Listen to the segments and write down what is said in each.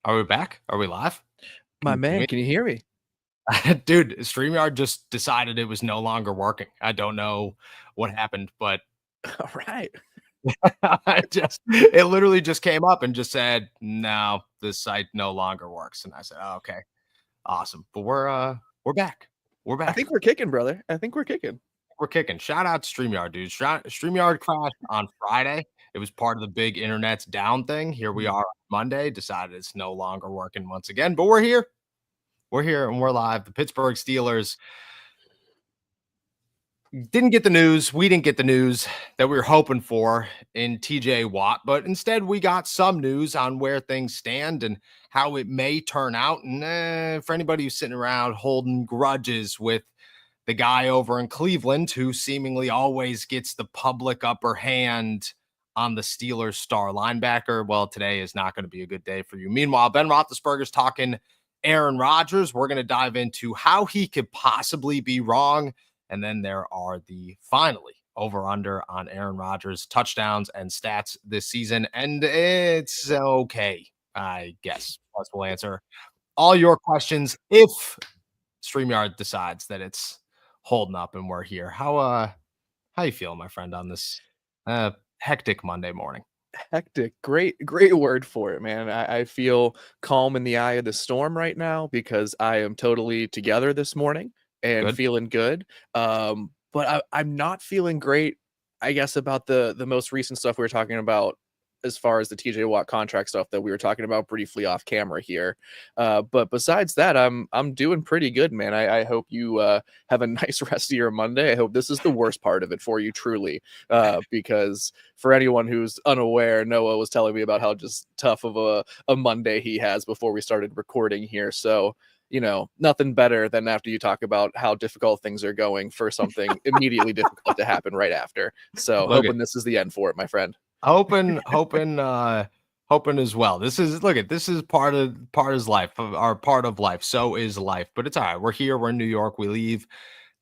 Are we back? Are we live? My Can man, we can you hear me? Dude, StreamYard just decided it was no longer working. I don't know what happened, but All right. it literally just came up and just said, "No, this site no longer works." And I said, oh, "Okay, awesome." But we're back. We're I back. think we're kicking, brother. I think we're kicking. We're kicking. Shout out to StreamYard, dude. StreamYard crashed on Friday. It was part of the big internet's down thing. Here we are on Monday, decided it's no longer working once again, but we're here. We're here and we're live. The Pittsburgh Steelers didn't get the news. We didn't get the news that we were hoping for in TJ Watt, but instead we got some news on where things stand and how it may turn out. And for anybody who's sitting around holding grudges with the guy over in Cleveland who seemingly always gets the public upper hand on the Steelers star linebacker, well, today is not going to be a good day for you. Meanwhile, Ben Roethlisberger's talking Aaron Rodgers. We're going to dive into how he could possibly be wrong. And then there are the finally over under on Aaron Rodgers touchdowns and stats this season. And it's okay, I guess. Plus, we'll answer all your questions if StreamYard decides that it's holding up and we're here. How you feeling, my friend, on this hectic Monday morning? Hectic. Great word for it, man. I feel calm in the eye of the storm right now because I am totally together this morning and Good. feeling good. But I'm not feeling great, I guess, about the most recent stuff we were talking about as far as the TJ Watt contract stuff that we were talking about briefly off camera here. But besides that, I'm doing pretty good, man. I hope you have a nice rest of your Monday. I hope this is the worst part of it for you, truly, because for anyone who's unaware, Noah was telling me about how just tough of a Monday he has before we started recording here. So, nothing better than after you talk about how difficult things are going for something immediately difficult to happen right after. So, Look at hoping this is the end for it, my friend. hoping as well. This is part of life, or part of life. So is life, but it's all right. We're here. We're in New York. We leave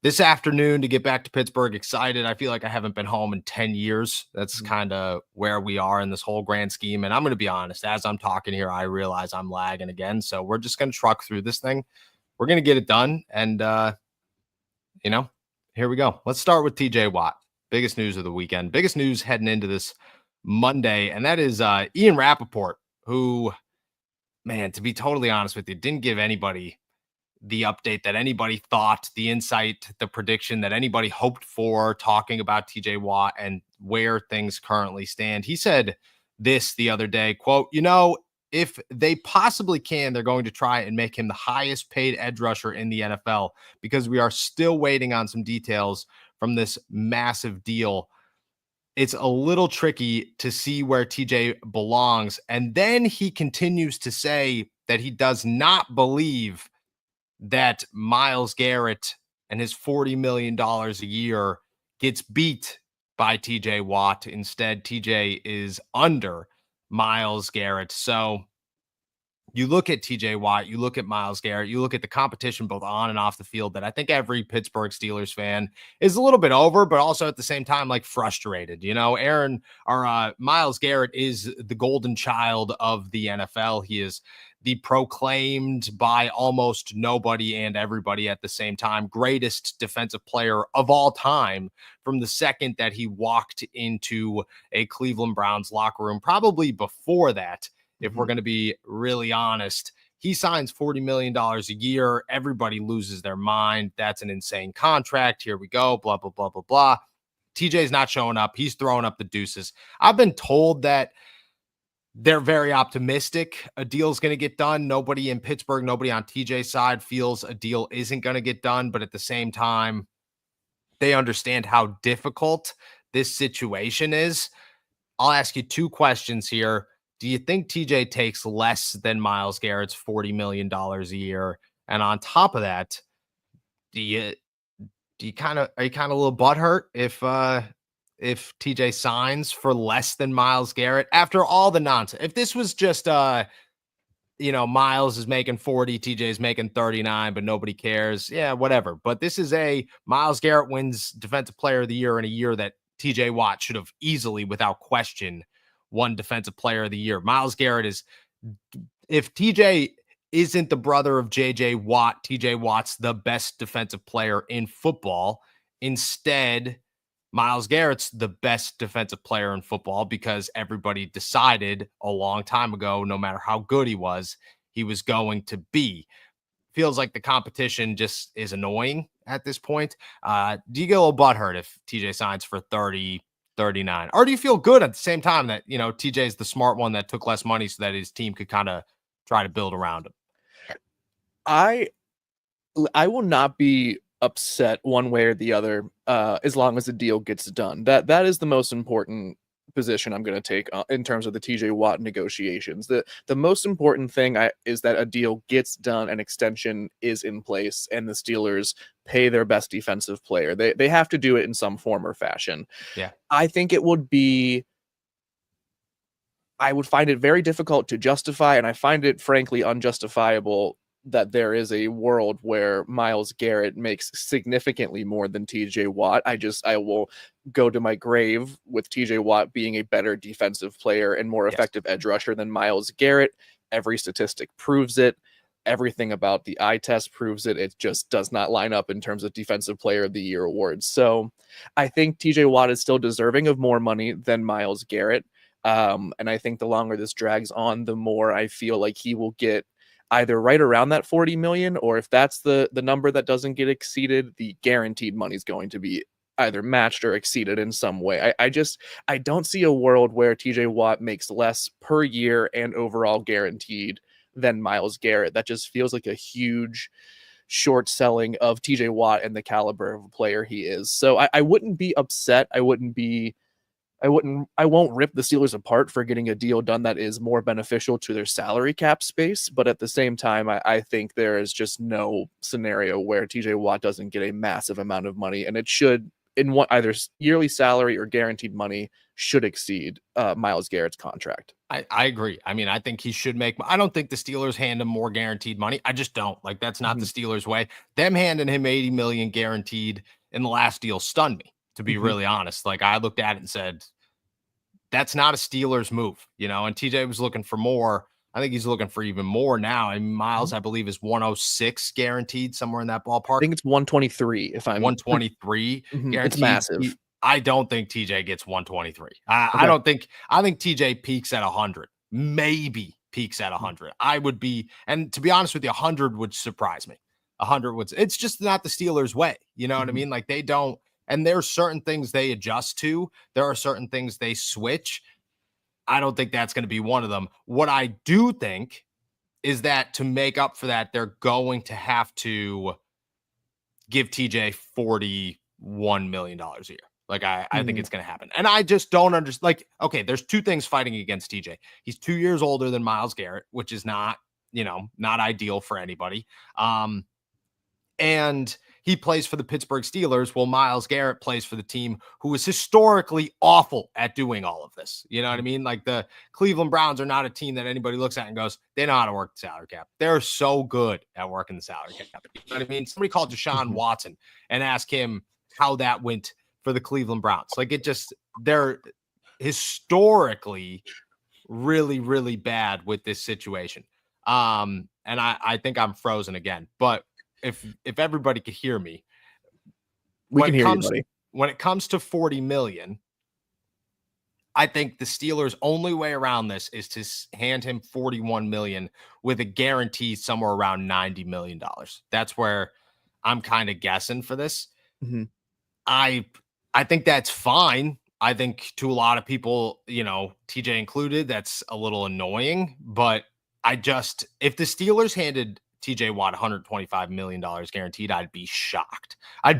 this afternoon to get back to Pittsburgh. Excited. I feel like I haven't been home in 10 years. That's kind of where we are in this whole grand scheme. And I'm going to be honest, as I'm talking here, I realize I'm lagging again. So we're just going to truck through this thing. We're going to get it done. And, here we go. Let's start with TJ Watt. Biggest news of the weekend. Biggest news heading into this Monday. And that is Ian Rappaport, who, man, to be totally honest with you, didn't give anybody the update that anybody thought, the insight, the prediction that anybody hoped for, talking about TJ Watt and where things currently stand. He said this the other day, quote, if they possibly can, they're going to try and make him the highest paid edge rusher in the NFL because we are still waiting on some details from this massive deal. It's a little tricky to see where TJ belongs. And then he continues to say that he does not believe that Myles Garrett and his $40 million a year gets beat by TJ Watt. Instead, TJ is under Myles Garrett. So you look at TJ Watt, you look at Myles Garrett, you look at the competition both on and off the field that I think every Pittsburgh Steelers fan is a little bit over, but also at the same time, like frustrated. Myles Garrett is the golden child of the NFL. He is the proclaimed by almost nobody and everybody at the same time greatest defensive player of all time from the second that he walked into a Cleveland Browns locker room, probably before that. If we're going to be really honest, he signs $40 million a year. Everybody loses their mind. That's an insane contract. Here we go. Blah, blah, blah, blah, blah. TJ's not showing up. He's throwing up the deuces. I've been told that they're very optimistic a deal's going to get done. Nobody in Pittsburgh, nobody on TJ's side feels a deal isn't going to get done. But at the same time, they understand how difficult this situation is. I'll ask you two questions here. Do you think TJ takes less than Myles Garrett's $40 million a year? And on top of that, are you kind of a little butthurt if TJ signs for less than Myles Garrett after all the nonsense? If this was just Myles is making 40, TJ is making 39, but nobody cares. Yeah, whatever. But this is a Myles Garrett wins Defensive Player of the Year in a year that TJ Watt should have easily, without question, won Defensive Player of the Year. Myles Garrett is if TJ isn't the brother of JJ Watt, TJ Watt's the best defensive player in football. Instead, Myles Garrett's the best defensive player in football because everybody decided a long time ago, no matter how good he was going to be. Feels like the competition just is annoying at this point. Do you get a little butthurt if TJ signs for 30, 39? Or do you feel good at the same time that, TJ is the smart one that took less money so that his team could kind of try to build around him? I will not be upset one way or the other as long as the deal gets done. That is the most important position I'm going to take in terms of the TJ Watt negotiations. The most important thing is that a deal gets done, an extension is in place, and the Steelers pay their best defensive player. They have to do it in some form or fashion. Yeah. I think it would be I would find it very difficult to justify, and I find it frankly unjustifiable that there is a world where Myles Garrett makes significantly more than TJ Watt. I will go to my grave with TJ Watt being a better defensive player and more effective edge rusher than Myles Garrett. Every statistic proves it. Everything about the eye test proves it. It just does not line up in terms of defensive player of the year awards. So I think TJ Watt is still deserving of more money than Myles Garrett. And I think the longer this drags on, the more I feel like he will get either right around that 40 million, or if that's the number that doesn't get exceeded, the guaranteed money is going to be either matched or exceeded in some way. I don't see a world where TJ Watt makes less per year and overall guaranteed than Myles Garrett. That just feels like a huge short selling of TJ Watt and the caliber of player he is. So I wouldn't be upset. I won't rip the Steelers apart for getting a deal done that is more beneficial to their salary cap space. But at the same time, I think there is just no scenario where TJ Watt doesn't get a massive amount of money, and it should, in what either yearly salary or guaranteed money, should exceed Myles Garrett's contract. I agree. I mean, I think he should make. I don't think the Steelers hand him more guaranteed money. I just don't. Like, that's not the Steelers' way. Them handing him 80 million guaranteed in the last deal stunned me, to be really honest. Like, I looked at it and said, that's not a Steelers move, and TJ was looking for more. I think he's looking for even more now. And Myles, I believe, is 106 guaranteed, somewhere in that ballpark. I think it's 123 if I'm 123 guaranteed. It's massive. I don't think TJ gets 123. I think TJ peaks at 100, maybe peaks at 100. I would be, and to be honest with you, 100 would surprise me. 100 would, it's just not the Steelers' way. You know what I mean? Like, they don't. And there's certain things they adjust to. There are certain things they switch. I don't think that's going to be one of them. What I do think is that to make up for that, they're going to have to give TJ $41 million a year. Like, I think it's going to happen. And I just don't understand. Like, okay, there's two things fighting against TJ. He's 2 years older than Myles Garrett, which is not ideal for anybody. And he plays for the Pittsburgh Steelers, while Myles Garrett plays for the team who is historically awful at doing all of this. You know what I mean? Like, the Cleveland Browns are not a team that anybody looks at and goes, they know how to work the salary cap. They're so good at working the salary cap. You know what I mean? Somebody called Deshaun Watson and asked him how that went for the Cleveland Browns. Like, they're historically really, really bad with this situation. And I think I'm frozen again, but if everybody could hear me, we can hear you, buddy. When it comes to 40 million, I think the Steelers' only way around this is to hand him 41 million with a guarantee somewhere around $90 million. That's where I'm kind of guessing for this. I think that's fine. I think to a lot of people, TJ included, that's a little annoying, but if the Steelers handed TJ Watt $125 million guaranteed, I'd be shocked. I'd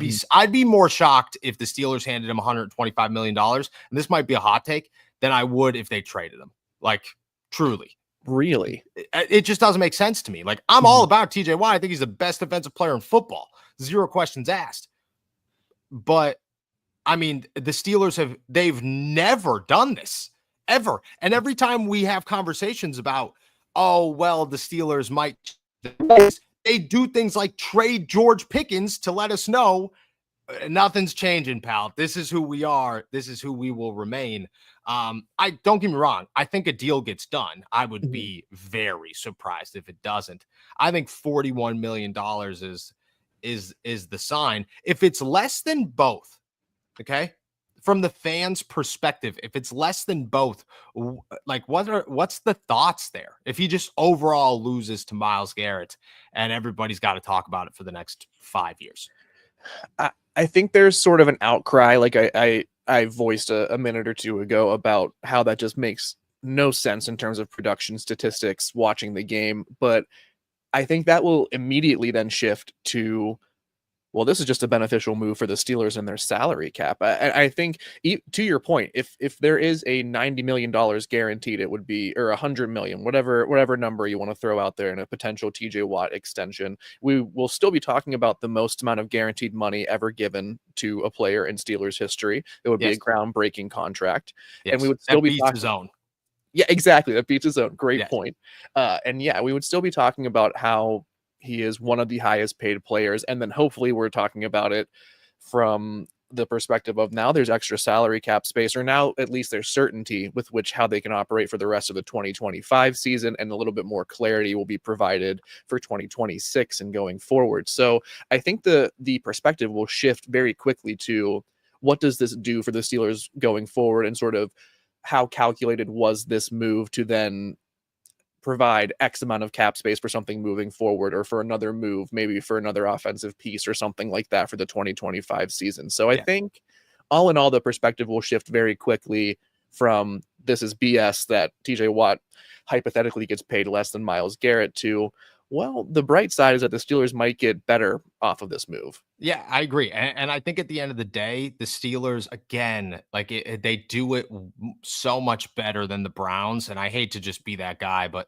be more shocked if the Steelers handed him $125 million, and this might be a hot take, than I would if they traded him. Like, truly. Really? It just doesn't make sense to me. Like, I'm all about TJ Watt. I think he's the best defensive player in football. Zero questions asked. But, I mean, the Steelers they've never done this, ever. And every time we have conversations about, oh, well, the Steelers might, they do things like trade George Pickens to let us know Nothing's changing, pal. This is who we are. This is who we will remain. I don't get me wrong. I think a deal gets done. I would Mhm. be very surprised if it doesn't. I think $41 million is the sign. If it's less than both, okay, from the fans' perspective, if it's less than both, like what's the thoughts there? If he just overall loses to Myles Garrett, and everybody's got to talk about it for the next 5 years. I think there's sort of an outcry, like I voiced a minute or two ago, about how that just makes no sense in terms of production statistics watching the game. But I think that will immediately then shift to, well, this is just a beneficial move for the Steelers and their salary cap. I think, to your point, if there is a $90 million guaranteed, it would be, or $100 million, whatever number you want to throw out there in a potential TJ Watt extension. We will still be talking about the most amount of guaranteed money ever given to a player in Steelers history. It would be a Yes. groundbreaking contract, and we Yes, would still that be beats his talking. own. Yeah, exactly. That beats his own. Great Yes. point. And yeah, we would still be talking about how he is one of the highest paid players. And then hopefully we're talking about it from the perspective of, now there's extra salary cap space, or now at least there's certainty with which how they can operate for the rest of the 2025 season, and a little bit more clarity will be provided for 2026 and going forward. So I think the perspective will shift very quickly to, what does this do for the Steelers going forward, and sort of how calculated was this move to then provide X amount of cap space for something moving forward, or for another move, maybe for another offensive piece or something like that for the 2025 season. So I Yeah. think all in all, the perspective will shift very quickly from, this is BS that TJ Watt hypothetically gets paid less than Myles Garrett, to, well, the bright side is that the Steelers might get better off of this move. Yeah, I agree. And I think at the end of the day, the Steelers, again, like they do it so much better than the Browns. And I hate to just be that guy, but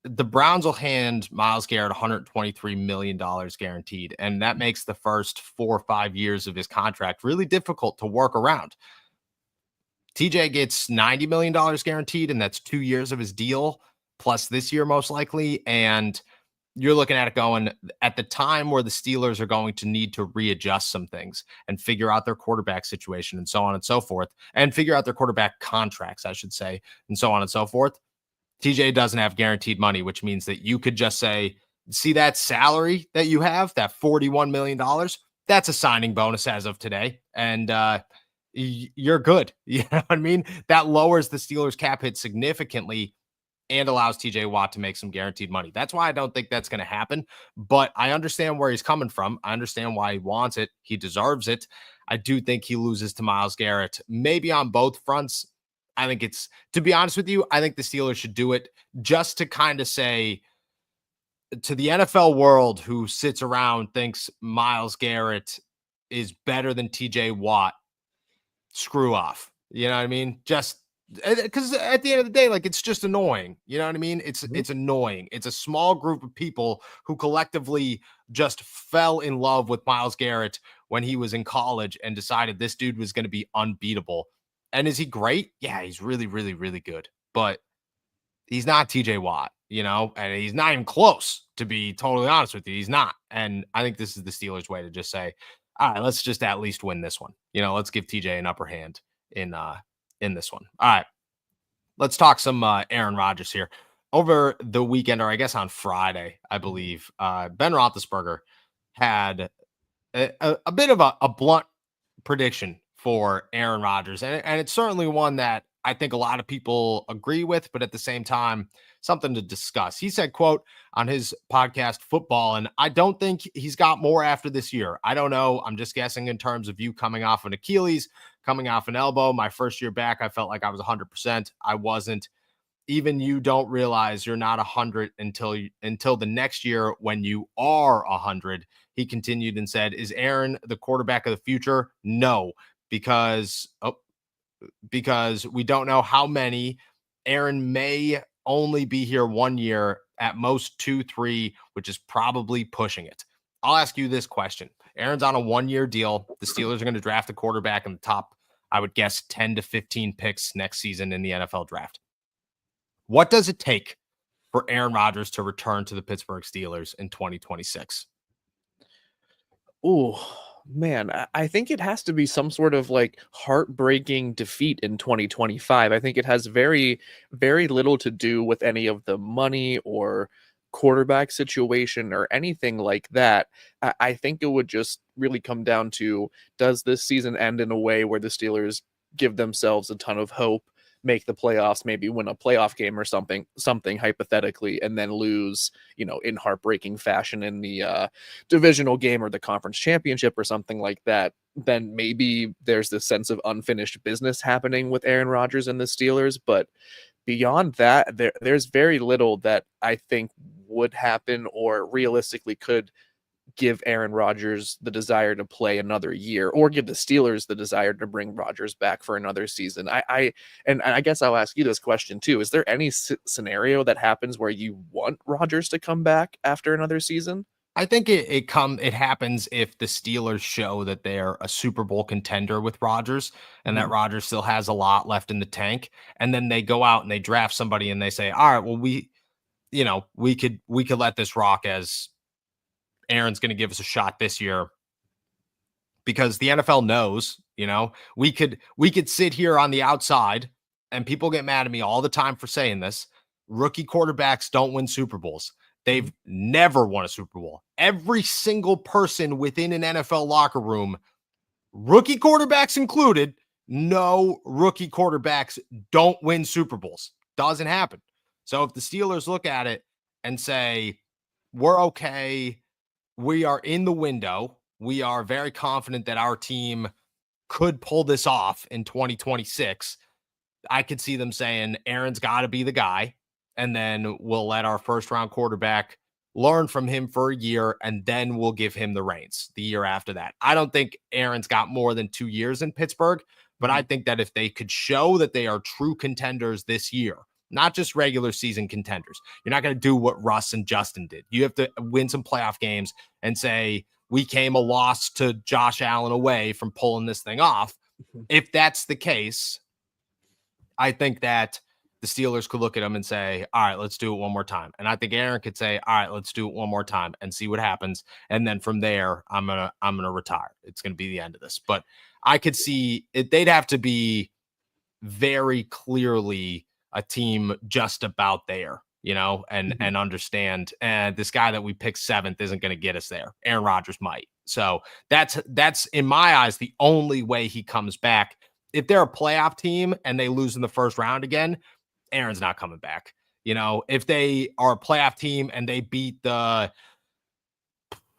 the Browns will hand Myles Garrett $123 million guaranteed. And that makes the first 4 or 5 years of his contract really difficult to work around. TJ gets $90 million guaranteed, and that's 2 years of his deal, plus this year, most likely. And you're looking at it going, at the time where the Steelers are going to need to readjust some things and figure out their quarterback situation and so on and so forth, and figure out their quarterback contracts, I should say, and so on and so forth. TJ doesn't have guaranteed money, which means that you could just say, see that salary that you have, that $41 million, that's a signing bonus as of today. And you're good. You know what I mean? That lowers the Steelers cap hit significantly and allows TJ Watt to make some guaranteed money. That's why I don't think that's going to happen. But I understand where he's coming from. I understand why he wants it. He deserves it. I do think he loses to Myles Garrett, maybe on both fronts. I think it's, to be honest with you, I think the Steelers should do it just to kind of say to the NFL world, who sits around, thinks Myles Garrett is better than TJ Watt, screw off. You know what I mean? Just because at the end of the day, like, it's just annoying. You know what I mean? It's annoying. It's a small group of people who collectively just fell in love with Myles Garrett when he was in college and decided this dude was going to be unbeatable. And is he great? Yeah, he's really, really, really good. But he's not TJ Watt, you know, and he's not even close, to be totally honest with you. He's not. And I think this is the Steelers' way to just say, all right, let's just at least win this one. You know, let's give TJ an upper hand in this one. All right. Let's talk some Aaron Rodgers here. Over the weekend, or I guess on Friday, I believe, Ben Roethlisberger had a bit of a blunt prediction for Aaron Rodgers. And it's certainly one that I think a lot of people agree with, but at the same time, something to discuss. He said, quote, on his podcast, Football, and I don't think he's got more after this year. I don't know. I'm just guessing in terms of you coming off an Achilles, coming off an elbow. My first year back, I felt like I was 100%. I wasn't. Even you don't realize you're not 100 until the next year when you are 100. He continued and said, is Aaron the quarterback of the future? No, because we don't know how many. Aaron may only be here 1 year, at most 2, 3, which is probably pushing it. I'll ask you this question. Aaron's on a 1-year deal. The Steelers are going to draft a quarterback in the top, I would guess, 10 to 15 picks next season in the NFL draft. What does it take for Aaron Rodgers to return to the Pittsburgh Steelers in 2026? Ooh, Man, I think it has to be some sort of like heartbreaking defeat in 2025. I think it has very, very little to do with any of the money or quarterback situation or anything like that. I think it would just really come down to, does this season end in a way where the Steelers give themselves a ton of hope, make the playoffs, maybe win a playoff game or something hypothetically, and then lose, in heartbreaking fashion in the divisional game or the conference championship or something like that, then maybe there's this sense of unfinished business happening with Aaron Rodgers and the Steelers. But beyond that, there's very little that I think would happen or realistically could give Aaron Rodgers the desire to play another year, or give the Steelers the desire to bring Rodgers back for another season. And I guess I'll ask you this question too. Is there any scenario that happens where you want Rodgers to come back after another season? I think it happens if the Steelers show that they're a Super Bowl contender with Rodgers, and that Rodgers still has a lot left in the tank, and then they go out and they draft somebody and they say, all right, well, we could let this rock, as Aaron's going to give us a shot this year, because the NFL knows, we could sit here on the outside and people get mad at me all the time for saying this. Rookie quarterbacks don't win Super Bowls. They've never won a Super Bowl. Every single person within an NFL locker room, rookie quarterbacks included, no, rookie quarterbacks don't win Super Bowls. Doesn't happen. So if the Steelers look at it and say, we're okay, we are in the window, we are very confident that our team could pull this off in 2026, I could see them saying, Aaron's got to be the guy. And then we'll let our first round quarterback learn from him for a year, and then we'll give him the reins the year after that. I don't think Aaron's got more than 2 years in Pittsburgh, but I think that if they could show that they are true contenders this year, not just regular season contenders, you're not going to do what Russ and Justin did. You have to win some playoff games and say, we came a loss to Josh Allen away from pulling this thing off. If that's the case, I think that the Steelers could look at him and say, all right, let's do it one more time. And I think Aaron could say, all right, let's do it one more time and see what happens. And then from there, I'm going to retire. It's going to be the end of this. But I could see it. They'd have to be very clearly a team just about there, and understand, and this guy that we picked 7th isn't going to get us there. Aaron Rodgers might. So that's in my eyes, the only way he comes back. If they're a playoff team and they lose in the first round again, Aaron's not coming back. If they are a playoff team and they beat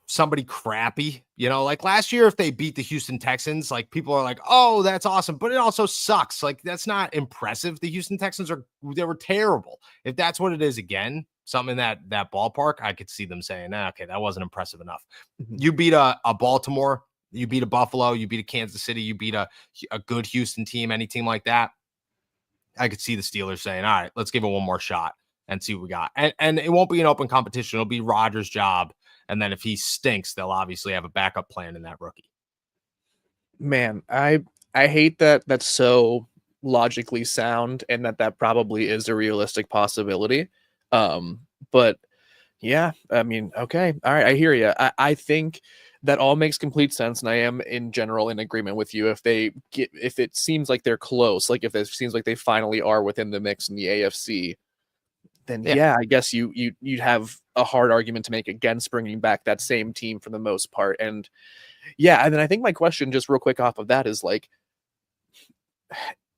somebody crappy, like last year, if they beat the Houston Texans, like people are like, oh, that's awesome. But it also sucks. Like, that's not impressive. The Houston Texans they were terrible. If that's what it is again, something in that ballpark, I could see them saying, okay, that wasn't impressive enough. You beat a Baltimore, you beat a Buffalo, you beat a Kansas City, you beat a good Houston team, any team like that. I could see the Steelers saying, all right, let's give it one more shot and see what we got. And it won't be an open competition. It'll be Rodgers' job. And then if he stinks, they'll obviously have a backup plan in that rookie. Man, I hate that that's so logically sound, and that probably is a realistic possibility. But yeah, I mean, okay. All right. I hear you. I think that all makes complete sense. And I am in general in agreement with you. If it seems like they're close, like if it seems like they finally are within the mix in the AFC, then yeah, I guess you'd have a hard argument to make against bringing back that same team for the most part. And yeah, and then I think my question, just real quick off of that, is like,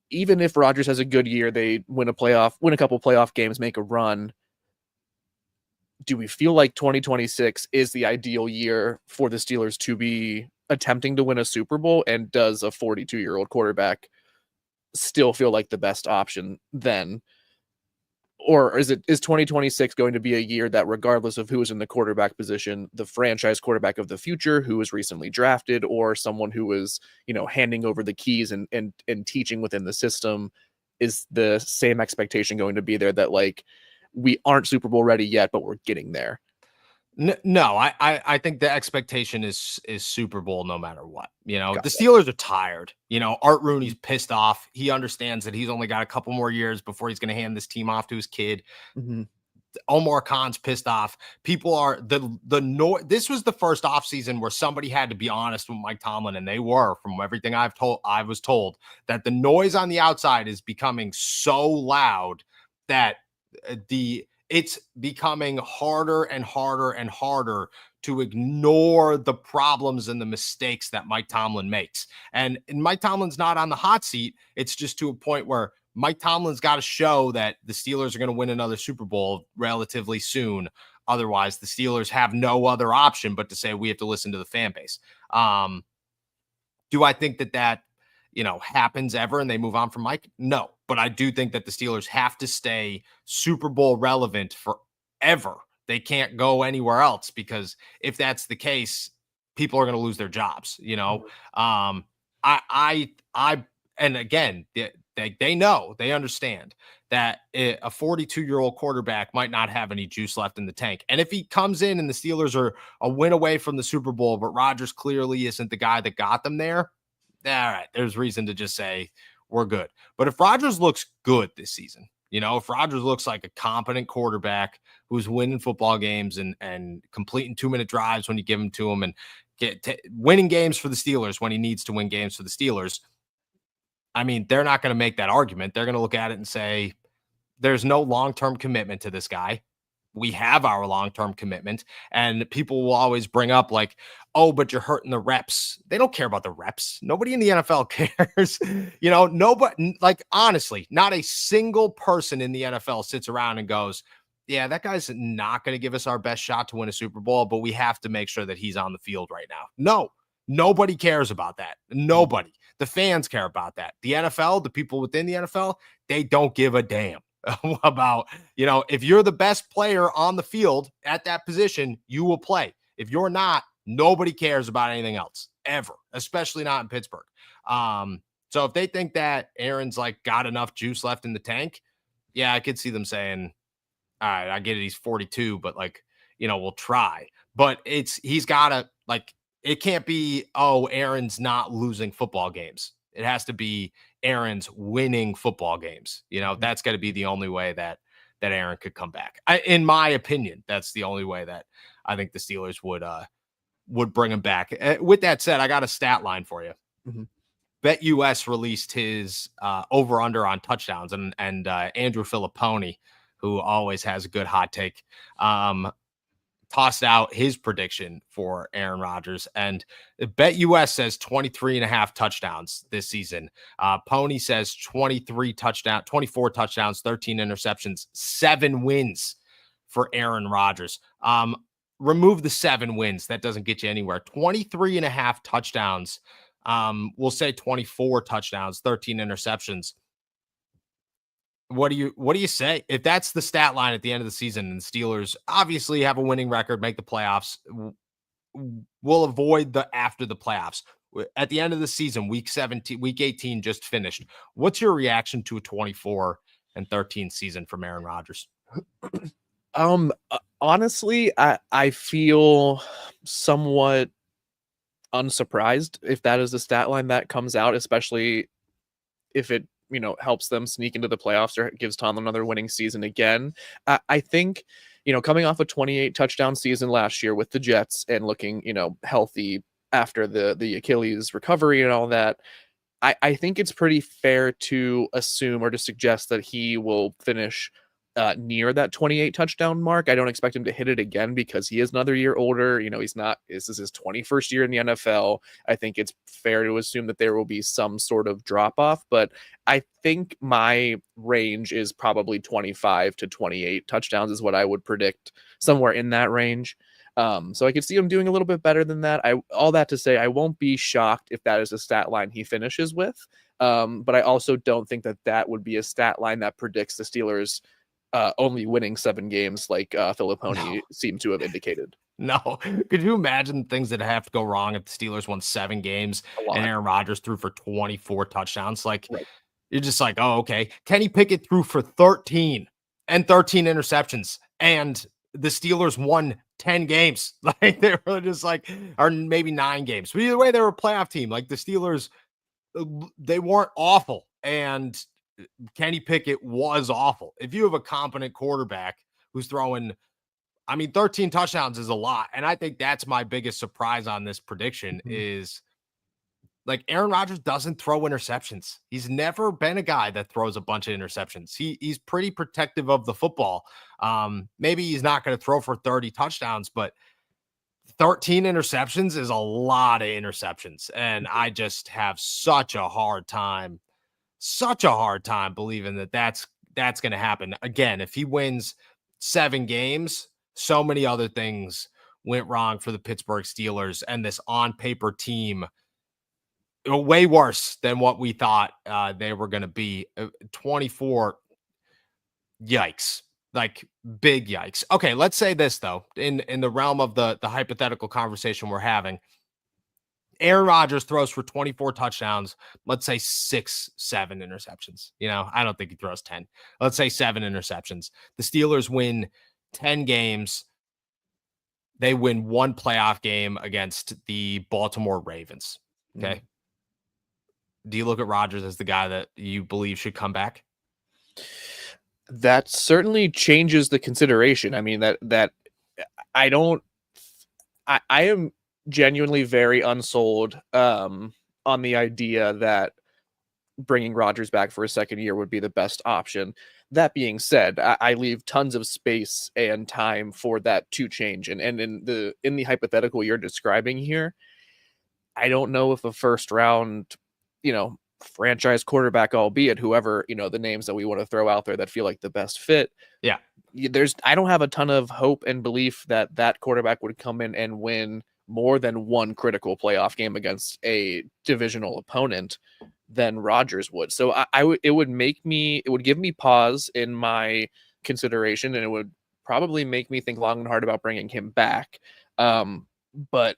even if Rodgers has a good year, they win a couple playoff games, make a run, do we feel like 2026 is the ideal year for the Steelers to be attempting to win a Super Bowl? And does a 42-year-old quarterback still feel like the best option then? Or is 2026 going to be a year that, regardless of who is in the quarterback position, the franchise quarterback of the future, who was recently drafted, or someone who is, handing over the keys and teaching within the system, is the same expectation going to be there that, like, we aren't Super Bowl ready yet, but we're getting there? No, I think the expectation is Super Bowl no matter what. Got the it. Steelers are tired. Art Rooney's pissed off. He understands that he's only got a couple more years before he's going to hand this team off to his kid. Mm-hmm. Omar Khan's pissed off. People are this was the first offseason where somebody had to be honest with Mike Tomlin, and they were, from everything I was told, that the noise on the outside is becoming so loud that it's becoming harder and harder and harder to ignore the problems and the mistakes that Mike Tomlin makes. And Mike Tomlin's not on the hot seat. It's just to a point where Mike Tomlin's got to show that the Steelers are going to win another Super Bowl relatively soon. Otherwise, the Steelers have no other option but to say we have to listen to the fan base. Do I think that happens ever and they move on from Mike? No, but I do think that the Steelers have to stay Super Bowl relevant forever. They can't go anywhere else, because if that's the case, people are going to lose their jobs. And again, they know, they understand that a 42-year-old quarterback might not have any juice left in the tank. And if he comes in and the Steelers are a win away from the Super Bowl, but Rodgers clearly isn't the guy that got them there, all right, there's reason to just say we're good. But if Rodgers looks good this season, if Rodgers looks like a competent quarterback who's winning football games and completing 2-minute drives when you give them to him, and winning games for the Steelers when he needs to win games for the Steelers, I mean, they're not going to make that argument. They're going to look at it and say, there's no long-term commitment to this guy. We have our long-term commitment. And people will always bring up like, oh, but you're hurting the reps. They don't care about the reps. Nobody in the NFL cares. Nobody, like, honestly, not a single person in the NFL sits around and goes, yeah, that guy's not going to give us our best shot to win a Super Bowl, but we have to make sure that he's on the field right now. No, nobody cares about that. Nobody. The fans care about that. The NFL, the people within the NFL, they don't give a damn about, if you're the best player on the field at that position, you will play. If you're not, nobody cares about anything else ever, especially not in Pittsburgh. So if they think that Aaron's like got enough juice left in the tank, yeah, I could see them saying, all right, I get it, he's 42, but we'll try. But he's got to, it can't be, oh, Aaron's not losing football games. It has to be Aaron's winning football games. That's got to be the only way that Aaron could come back. In my opinion, that's the only way that I think the Steelers would bring him back. With that said, I got a stat line for you. Mm-hmm. BetUS released his over-under on touchdowns, and Andrew Filipponi, who always has a good hot take, tossed out his prediction for Aaron Rodgers, and BetUS says 23.5 touchdowns this season. Pony says 24 touchdowns, 13 interceptions, 7 wins for Aaron Rodgers. Remove the 7 wins. That doesn't get you anywhere. 23.5 touchdowns. We'll say 24 touchdowns, 13 interceptions. What do you say if that's the stat line at the end of the season and the Steelers obviously have a winning record, make the playoffs, will avoid the after the playoffs at the end of the season, week 18 just finished. What's your reaction to a 24-13 season from Aaron Rodgers? Honestly, I feel somewhat unsurprised if that is the stat line that comes out, especially if it helps them sneak into the playoffs or gives Tomlin another winning season again. I think, coming off a 28 touchdown season last year with the Jets and looking, healthy after the Achilles recovery and all that, I think it's pretty fair to assume or to suggest that he will finish near that 28 touchdown mark. I don't expect him to hit it again because he is another year older. This is his 21st year in the NFL. I think it's fair to assume that there will be some sort of drop off, but I think my range is probably 25 to 28 touchdowns is what I would predict, somewhere in that range. So I could see him doing a little bit better than that. All that to say, I won't be shocked if that is a stat line he finishes with. But I also don't think that would be a stat line that predicts the Steelers only winning 7 games like Filipponi seemed to have indicated. No. Could you imagine things that have to go wrong if the Steelers won 7 games and Aaron Rodgers threw for 24 touchdowns? Right. You're just like, oh, okay. Kenny Pickett threw for 13 and 13 interceptions, and the Steelers won 10 games. Like, they were just or maybe 9 games. But either way, they were a playoff team. Like, the Steelers, they weren't awful, and Kenny Pickett was awful. If you have a competent quarterback who's throwing, 13 touchdowns is a lot. And I think that's my biggest surprise on this prediction is like Aaron Rodgers doesn't throw interceptions. He's never been a guy that throws a bunch of interceptions. He's pretty protective of the football. Maybe he's not going to throw for 30 touchdowns, but 13 interceptions is a lot of interceptions. And I just have such a hard time believing that that's going to happen. Again, if he wins 7 games, so many other things went wrong for the Pittsburgh Steelers and this on paper team way worse than what we thought they were going to be. 24, yikes, like big yikes. Okay, let's say this though, in the realm of the hypothetical conversation we're having, Aaron Rodgers throws for 24 touchdowns, let's say 6, 7 interceptions. I don't think he throws 10. Let's say 7 interceptions. The Steelers win 10 games. They win 1 playoff game against the Baltimore Ravens. Okay. Do you look at Rodgers as the guy that you believe should come back? That certainly changes the consideration. I mean, that I am genuinely very unsold on the idea that bringing Rodgers back for a second year would be the best option. That being said, I leave tons of space and time for that to change. And in the hypothetical you're describing here, I don't know if a first round, franchise quarterback, albeit whoever, the names that we want to throw out there that feel like the best fit. Yeah. I don't have a ton of hope and belief that quarterback would come in and win more than 1 critical playoff game against a divisional opponent than Rodgers would. So it would give me pause in my consideration, and it would probably make me think long and hard about bringing him back. But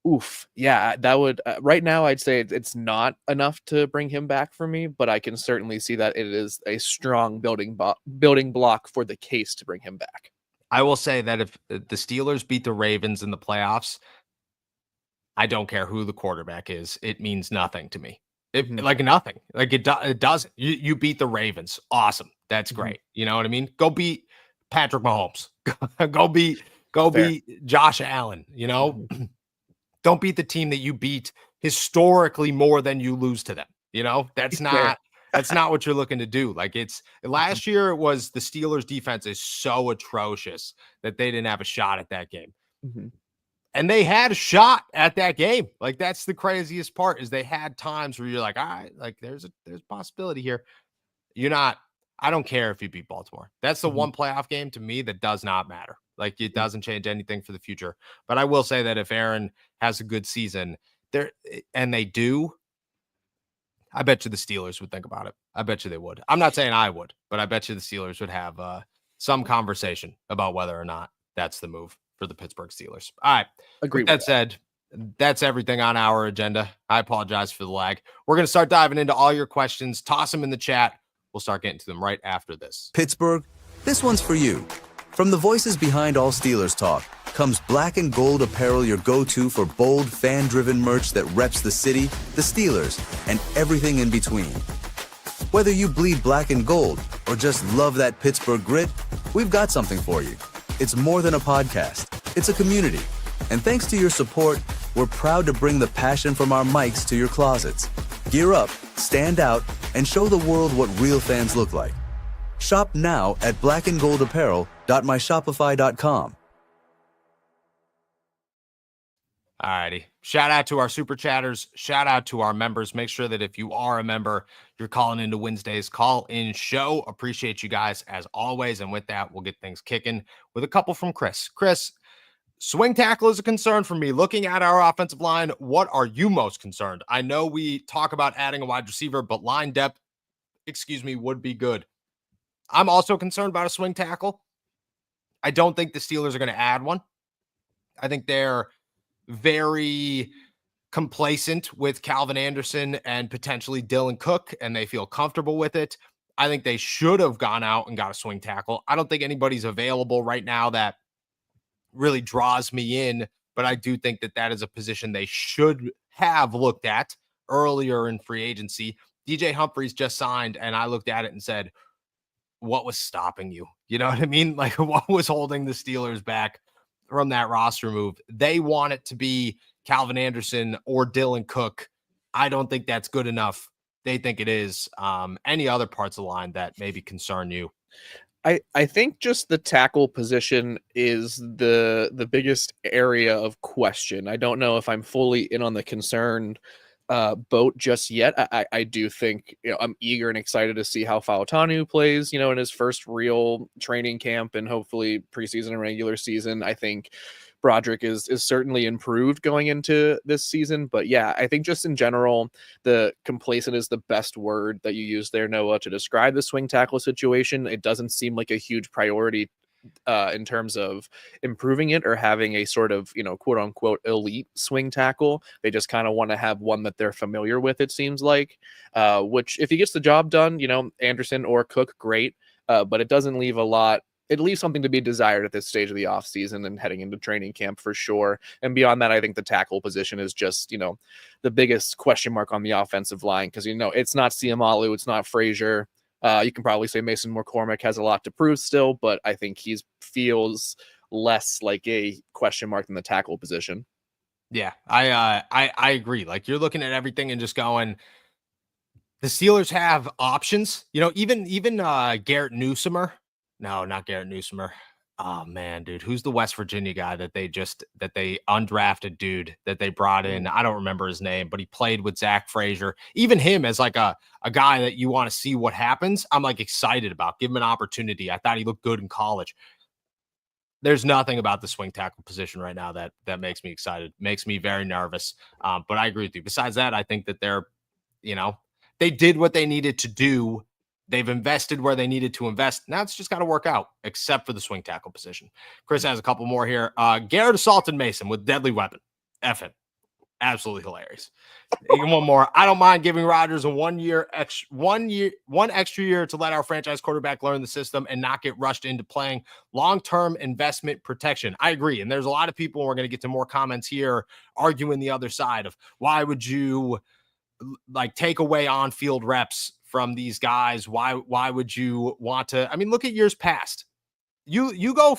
oof, yeah, that would right now I'd say it's not enough to bring him back for me, but I can certainly see that it is a strong building block for the case to bring him back. I will say that if the Steelers beat the Ravens in the playoffs, I don't care who the quarterback is. It means nothing to me. Like nothing. Like it doesn't. You beat the Ravens. Awesome. That's great. You know what I mean? Go beat Patrick Mahomes. go beat Josh Allen. Don't beat the team that you beat historically more than you lose to them. That's not what you're looking to do. Like last year, it was the Steelers defense is so atrocious that they didn't have a shot at that game. And they had a shot at that game. Like that's the craziest part is they had times where you're like, all right, like there's a possibility here. I don't care if you beat Baltimore. That's the one playoff game to me that does not matter. Like it doesn't change anything for the future. But I will say that if Aaron has a good season and they do, I bet you the Steelers would think about it. I bet you they would. I'm not saying I would, but I bet you the Steelers would have some conversation about whether or not that's the move for the Pittsburgh Steelers. All right. Agree. With that said, that's everything on our agenda. I apologize for the lag. We're going to start diving into all your questions. Toss them in the chat. We'll start getting to them right after this. Pittsburgh, this one's for you. From the voices behind all Steelers talk comes Black and Gold Apparel, your go-to for bold, fan-driven merch that reps the city, the Steelers, and everything in between. Whether you bleed black and gold or just love that Pittsburgh grit, we've got something for you. It's more than a podcast. It's a community. And thanks to your support, we're proud to bring the passion from our mics to your closets. Gear up, stand out, and show the world what real fans look like. Shop now at blackandgoldapparel.myshopify.com. All righty. Shout out to our super chatters. Shout out to our members. Make sure that if you are a member, you're calling into Wednesday's call-in show. Appreciate you guys as always. And with that, we'll get things kicking with a couple from Chris. Chris, swing tackle is a concern for me. Looking at our offensive line, what are you most concerned? I know we talk about adding a wide receiver, but line depth, would be good. I'm also concerned about a swing tackle. I don't think the Steelers are going to add one. I think they're very complacent with Calvin Anderson and potentially Dylan Cook, and they feel comfortable with it. I think they should have gone out and got a swing tackle. I don't think anybody's available right now that really draws me in, but I do think that that is a position they should have looked at earlier in free agency. DJ Humphries just signed, and I looked at it and said, what was stopping you? You know what I mean? Like, what was holding the Steelers back from that roster move? They want it to be Calvin Anderson or Dylan Cook. I don't think that's good enough. They think it is. Any other parts of the line that maybe concern you? I think just the tackle position is the biggest area of question. I don't know if I'm fully in on the concern boat just yet. I do think, I'm eager and excited to see how Fautanu plays, in his first real training camp and hopefully preseason and regular season. I think Broderick is certainly improved going into this season. But yeah, I think just in general, the complacent is the best word that you use there, Noah, to describe the swing tackle situation. It doesn't seem like a huge priority in terms of improving it or having a sort of, quote unquote, elite swing tackle. They just kind of want to have one that they're familiar with, it seems like, which if he gets the job done, Anderson or Cook, great. But it doesn't leave a lot. It leaves something to be desired at this stage of the offseason and heading into training camp for sure. And beyond that, I think the tackle position is just, the biggest question mark on the offensive line because, it's not Siamalu, it's not Frazier. You can probably say Mason McCormick has a lot to prove still, but I think he feels less like a question mark than the tackle position. Yeah, I agree. Like, you're looking at everything and just going, the Steelers have options. Even Garrett Newsomer. No, not Garrett Newsomer. Oh man, dude, who's the West Virginia guy that they undrafted dude that they brought in? I don't remember his name, but he played with Zach Frazier. Even him as like a guy that you want to see what happens. I'm like excited about. Give him an opportunity. I thought he looked good in college. There's nothing about the swing tackle position right now that makes me excited. Makes me very nervous. But I agree with you. Besides that, I think that they did what they needed to do. They've invested where they needed to invest. Now it's just got to work out, except for the swing tackle position. Chris has a couple more here. Garrett assaulted Mason with deadly weapon. F it. Absolutely hilarious. One more. I don't mind giving Rodgers a one extra year to let our franchise quarterback learn the system and not get rushed into playing long-term investment protection. I agree. And there's a lot of people, and we're going to get to more comments here, arguing the other side of why would you take away on-field reps from these guys? Why would you want to? I mean, look at years past. You go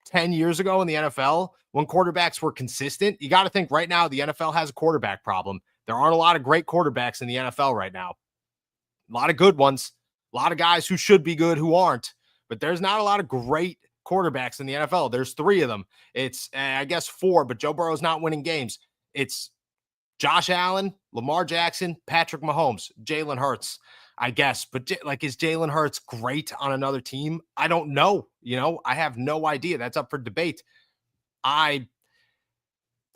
10 years ago in the NFL when quarterbacks were consistent. You got to think right now the NFL has a quarterback problem. There aren't a lot of great quarterbacks in the NFL right now. A lot of good ones, a lot of guys who should be good who aren't, but there's not a lot of great quarterbacks in the NFL. There's 3 of them. It's I guess 4, but Joe Burrow's not winning games. It's Josh Allen, Lamar Jackson, Patrick Mahomes, Jalen Hurts, I guess. But is Jalen Hurts great on another team? I don't know. I have no idea. That's up for debate. I'm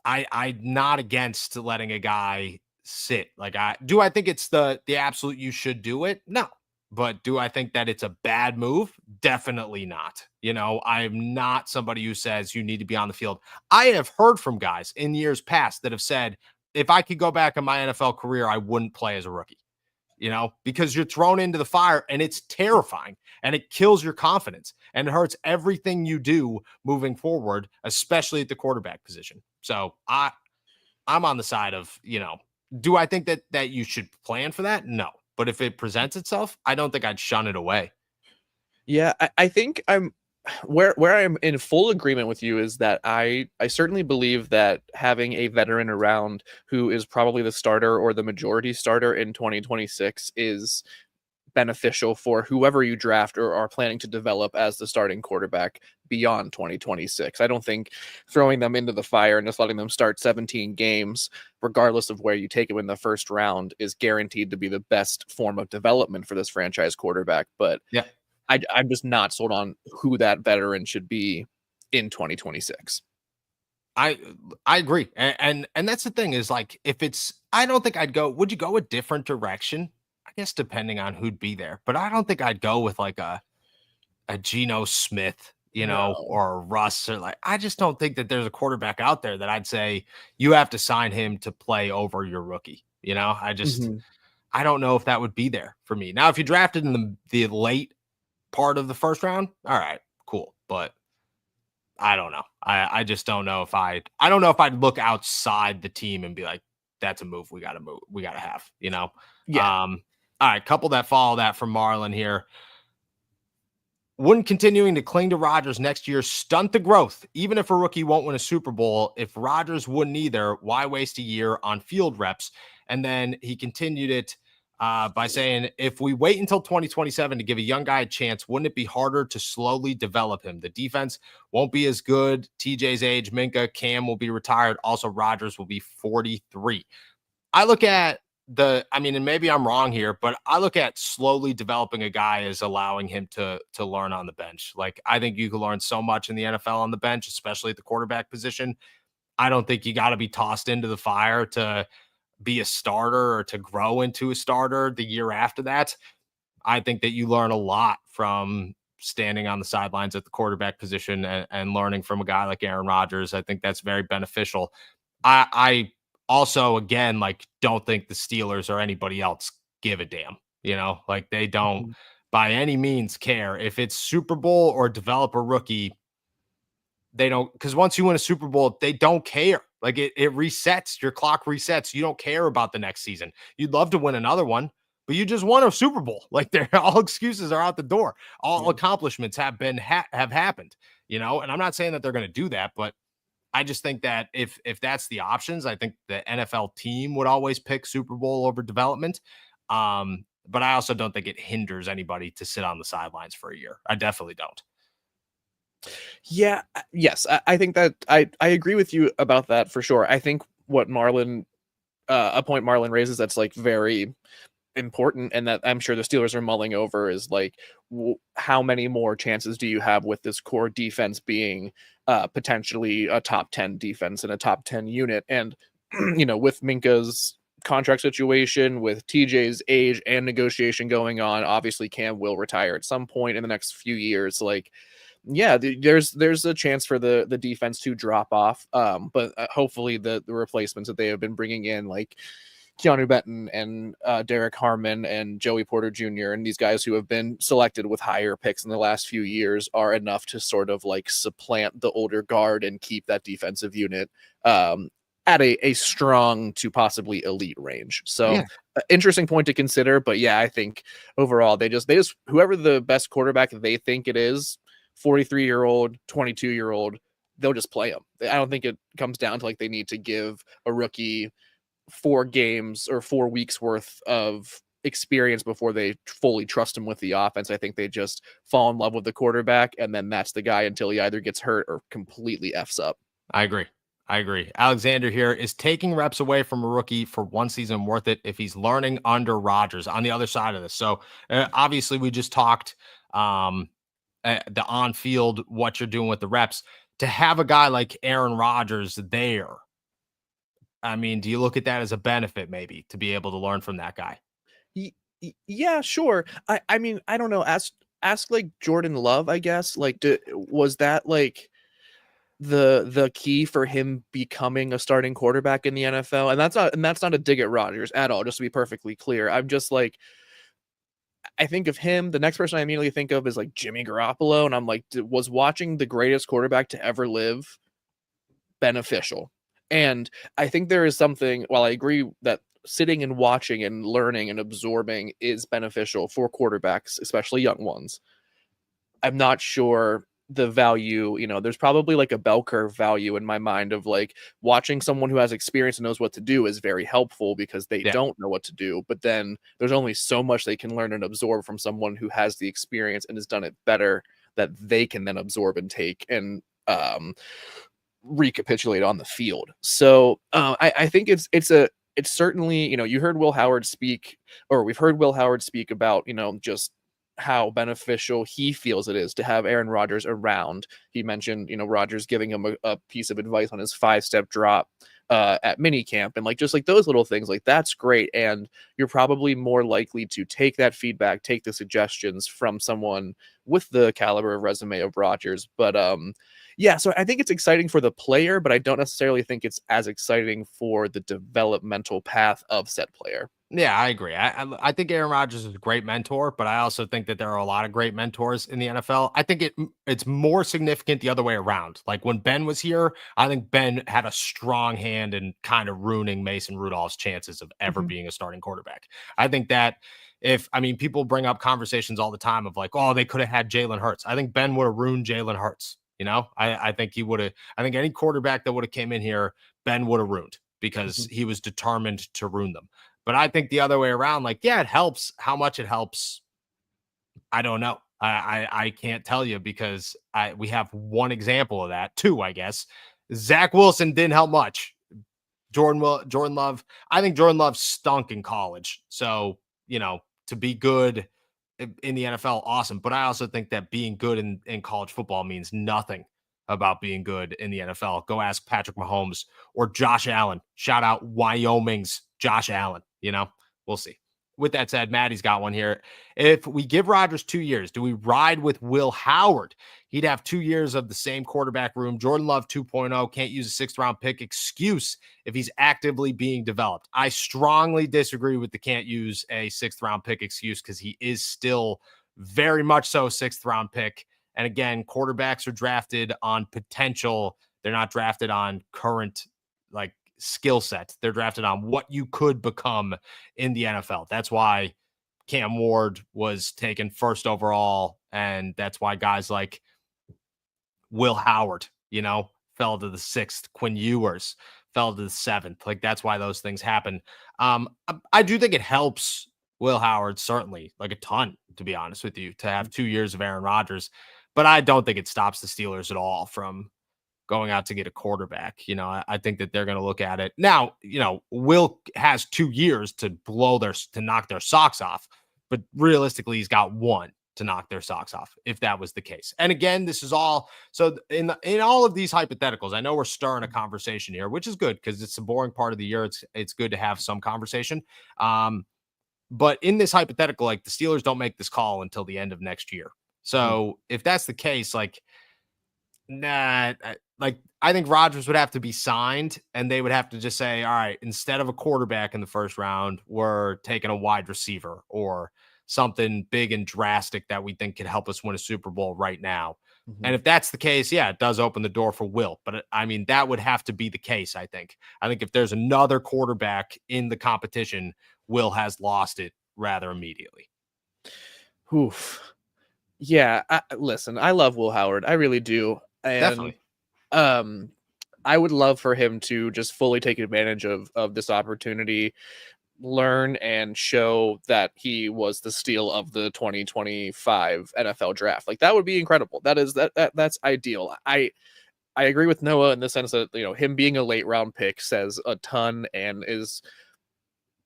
not against letting a guy sit. I think it's the absolute you should do it? No. But do I think that it's a bad move? Definitely not. I'm not somebody who says you need to be on the field. I have heard from guys in years past that have said, if I could go back in my NFL career, I wouldn't play as a rookie, because you're thrown into the fire and it's terrifying and it kills your confidence and it hurts everything you do moving forward, especially at the quarterback position. So I'm on the side of, do I think that you should plan for that? No. But if it presents itself, I don't think I'd shun it away. Yeah, I think I'm where I'm in full agreement with you is that I certainly believe that having a veteran around who is probably the starter or the majority starter in 2026 is beneficial for whoever you draft or are planning to develop as the starting quarterback beyond 2026. I don't think throwing them into the fire and just letting them start 17 games, regardless of where you take them in the first round, is guaranteed to be the best form of development for this franchise quarterback. But yeah, I'm just not sold on who that veteran should be in 2026. I agree. And that's the thing is I don't think I'd go, would you go a different direction? I guess depending on who'd be there, but I don't think I'd go with a Geno Smith, or a Russ I just don't think that there's a quarterback out there that I'd say you have to sign him to play over your rookie. I just, I don't know if that would be there for me. Now, if you drafted in the late part of the first round, all right, cool. But I don't know. I just don't know if I don't know if I'd look outside the team and be like, that's a move we got to have, Yeah. All right, couple that follow that from Marlon here. Wouldn't continuing to cling to Rodgers next year stunt the growth? Even if a rookie won't win a Super Bowl, if Rodgers wouldn't either, why waste a year on field reps? And then he continued it by saying, if we wait until 2027 to give a young guy a chance, wouldn't it be harder to slowly develop him? The defense won't be as good. TJ's age, Minka, Cam will be retired. Also, Rodgers will be 43. I look at and maybe I'm wrong here, but I look at slowly developing a guy as allowing him to learn on the bench. Like, I think you can learn so much in the NFL on the bench, especially at the quarterback position. I don't think you got to be tossed into the fire to be a starter or to grow into a starter the year after that. I think that you learn a lot from standing on the sidelines at the quarterback position and learning from a guy like Aaron Rodgers. I think that's very beneficial. I also, again, like, don't think the Steelers or anybody else give a damn, like they don't by any means care if it's Super Bowl or develop a rookie. They don't, because once you win a Super Bowl, they don't care. Like, it resets, your clock resets. You don't care about the next season. You'd love to win another one, but you just won a Super Bowl. Like, all excuses are out the door. All accomplishments have happened, and I'm not saying that they're going to do that, but I just think that if that's the options, I think the NFL team would always pick Super Bowl over development. But I also don't think it hinders anybody to sit on the sidelines for a year. I definitely don't. Yeah. Yes. I think that I agree with you about that for sure. I think what a point Marlon raises that's like very important, and that I'm sure the Steelers are mulling over, is like, how many more chances do you have with this core defense being potentially a top 10 defense and a top 10 unit? And with Minka's contract situation, with TJ's age and negotiation going on, obviously Cam will retire at some point in the next few years. Like, yeah, there's a chance for the defense to drop off, but hopefully the replacements that they have been bringing in, like Keanu Benton and Derek Harmon and Joey Porter Jr. and these guys who have been selected with higher picks in the last few years, are enough to sort of like supplant the older guard and keep that defensive unit at a strong to possibly elite range. So interesting point to consider. But yeah, I think overall they just whoever the best quarterback they think it is, 43-year-old, 22-year-old, they'll just play him. I don't think it comes down to like they need to give a rookie 4 games or 4 weeks worth of experience before they fully trust him with the offense. I think they just fall in love with the quarterback, and then that's the guy until he either gets hurt or completely F's up. I agree. Alexander here, is taking reps away from a rookie for one season worth it if he's learning under Rodgers on the other side of this? So obviously we just talked the on-field, what you're doing with the reps. To have a guy like Aaron Rodgers there, I mean, do you look at that as a benefit, maybe, to be able to learn from that guy? Yeah, sure. I mean, I don't know. Ask like Jordan Love, I guess. Like, was that like the key for him becoming a starting quarterback in the NFL? And that's not a dig at Rodgers at all, just to be perfectly clear. I'm just like, I think of him. The next person I immediately think of is like Jimmy Garoppolo, and I'm like, was watching the greatest quarterback to ever live beneficial? And I think there is something, while I agree that sitting and watching and learning and absorbing is beneficial for quarterbacks, especially young ones, I'm not sure the value, there's probably like a bell curve value in my mind of like watching someone who has experience and knows what to do is very helpful because they don't know what to do. But then there's only so much they can learn and absorb from someone who has the experience and has done it better, that they can then absorb and take and recapitulate on the field. So I think it's certainly, you heard Will Howard speak, or we've heard Will Howard speak about, just how beneficial he feels it is to have Aaron Rodgers around. He mentioned, Rodgers giving him a piece of advice on his 5-step drop at minicamp, and just like those little things, like that's great. And you're probably more likely to take that feedback, take the suggestions from someone with the caliber of resume of Rodgers. But yeah, so I think it's exciting for the player, but I don't necessarily think it's as exciting for the developmental path of said player. Yeah, I agree. I think Aaron Rodgers is a great mentor, but I also think that there are a lot of great mentors in the NFL. I think it's more significant the other way around. Like when Ben was here, I think Ben had a strong hand in kind of ruining Mason Rudolph's chances of ever being a starting quarterback. I think that people bring up conversations all the time of like, oh, they could have had Jalen Hurts. I think Ben would have ruined Jalen Hurts. I think he would have. I think any quarterback that would have came in here, Ben would have ruined because he was determined to ruin them. But I think the other way around, like, yeah, it helps. How much it helps, I don't know. I can't tell you because we have one example of that, two, I guess. Zach Wilson didn't help much. Jordan Love. I think Jordan Love stunk in college. So, to be good in the NFL, awesome. But I also think that being good in college football means nothing about being good in the NFL. Go ask Patrick Mahomes or Josh Allen. Shout out Wyoming's Josh Allen. We'll see. With that said, Maddie's got one here. If we give Rodgers 2 years, do we ride with Will Howard? He'd have 2 years of the same quarterback room. Jordan Love 2.0, can't use a 6th round pick excuse if he's actively being developed. I strongly disagree with the can't use a 6th round pick excuse because he is still very much so 6th round pick. And again, quarterbacks are drafted on potential. They're not drafted on current skill set. They're drafted on what you could become in the NFL. That's why Cam Ward was taken 1st overall. And that's why guys like Will Howard, fell to the 6th. Quinn Ewers fell to the 7th. Like, that's why those things happen. I do think it helps Will Howard, certainly, like a ton, to be honest with you, to have 2 years of Aaron Rodgers. But I don't think it stops the Steelers at all from going out to get a quarterback. I think that they're going to look at it now. Will has 2 years to knock their socks off, but realistically, he's got 1 to knock their socks off if that was the case. And again, this is all so in all of these hypotheticals. I know we're stirring a conversation here, which is good because it's a boring part of the year. It's good to have some conversation. But in this hypothetical, like, the Steelers don't make this call until the end of next year. So if that's the case, like, I think Rodgers would have to be signed and they would have to just say, all right, instead of a quarterback in the 1st round, we're taking a wide receiver or something big and drastic that we think could help us win a Super Bowl right now. And if that's the case, yeah, it does open the door for Will. But that would have to be the case. I think if there's another quarterback in the competition, Will has lost it rather immediately. Oof. Yeah. Listen, I love Will Howard. I really do. And definitely. I would love for him to just fully take advantage of this opportunity, learn and show that he was the steal of the 2025 NFL draft. Like, that would be incredible. That's ideal. I agree with Noah in the sense that, him being a late round pick says a ton and is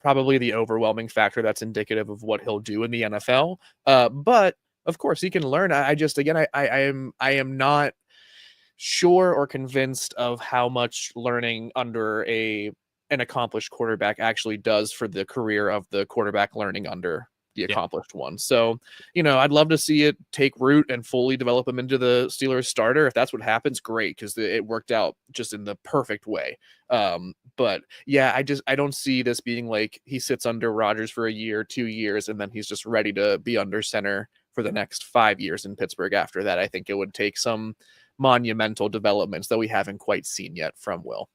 probably the overwhelming factor that's indicative of what he'll do in the NFL. But of course he can learn. I am not sure or convinced of how much learning under an accomplished quarterback actually does for the career of the quarterback learning under the accomplished one. So, I'd love to see it take root and fully develop him into the Steelers starter. If that's what happens, great, because it worked out just in the perfect way. But yeah, I don't see this being like he sits under Rodgers for a year, 2 years, and then he's just ready to be under center for the next 5 years in Pittsburgh after that. I think it would take some monumental developments that we haven't quite seen yet from Will.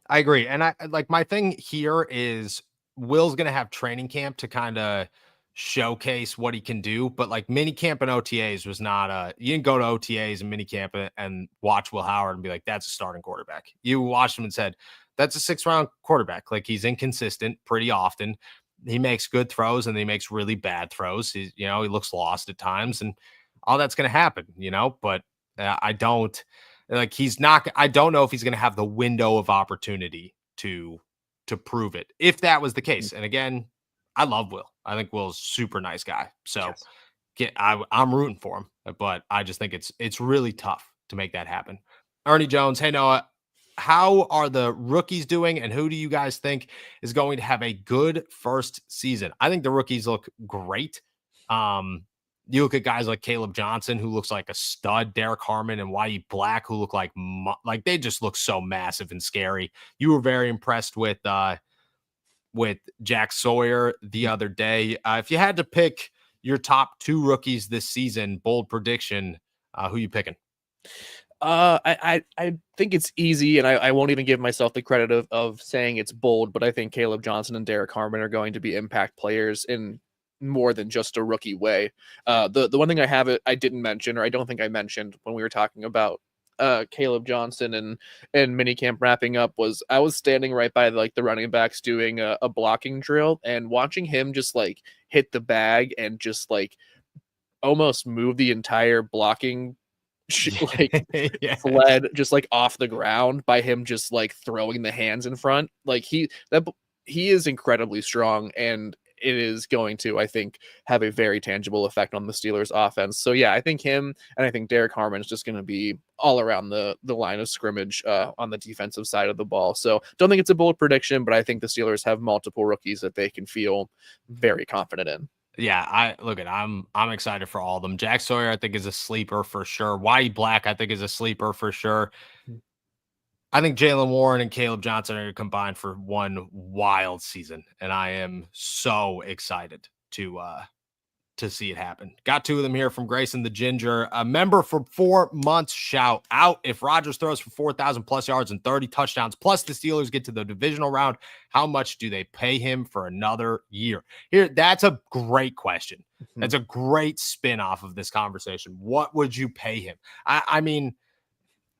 I agree. And my thing here is Will's going to have training camp to kind of showcase what he can do. But like mini camp and OTAs was not you didn't go to OTAs and mini camp and watch Will Howard and be like, that's a starting quarterback. You watched him and said, that's a 6th round quarterback. Like, he's inconsistent pretty often. He makes good throws and he makes really bad throws. He looks lost at times and all that's going to happen, but I don't know if he's going to have the window of opportunity to prove it if that was the case. And again, I love Will. I think Will's a super nice guy. So I'm rooting for him, but I just think it's really tough to make that happen. Ernie Jones. Hey, Noah, how are the rookies doing? And who do you guys think is going to have a good first season? I think the rookies look great. You look at guys like Caleb Johnson, who looks like a stud, Derek Harmon and Y.E. Black, who look like they just look so massive and scary. You were very impressed with Jack Sawyer the other day. If you had to pick your top 2 rookies this season, bold prediction, who you picking? I think it's easy, and I won't even give myself the credit of saying it's bold, but I think Caleb Johnson and Derek Harmon are going to be impact players in more than just a rookie way. The one thing I didn't mention, or I don't think I mentioned when we were talking about Caleb Johnson and minicamp wrapping up, was I was standing right by like the running backs doing a blocking drill, and watching him just like hit the bag and just like almost move the entire blocking like Yeah. sled just like off the ground by him just like throwing the hands in front. Like he is incredibly strong, and it is going to, I think, have a very tangible effect on the Steelers offense. So yeah, I think him and I think Derek Harmon is just going to be all around the line of scrimmage on the defensive side of the ball. So don't think it's a bold prediction, but I think the Steelers have multiple rookies that they can feel very confident in. Yeah, I'm excited for all of them. Jack Sawyer, I think, is a sleeper for sure. Waddy Black, I think, is a sleeper for sure. I think Jalen Warren and Caleb Johnson are going to combine for one wild season, and I am so excited to see it happen. Got two of them here from Grayson the Ginger. A member for 4 months, shout out. If Rodgers throws for 4,000 plus yards and 30 touchdowns, plus the Steelers get to the divisional round, how much do they pay him for another year? Here, that's a great question. That's a great spin off of this conversation. What would you pay him? I mean,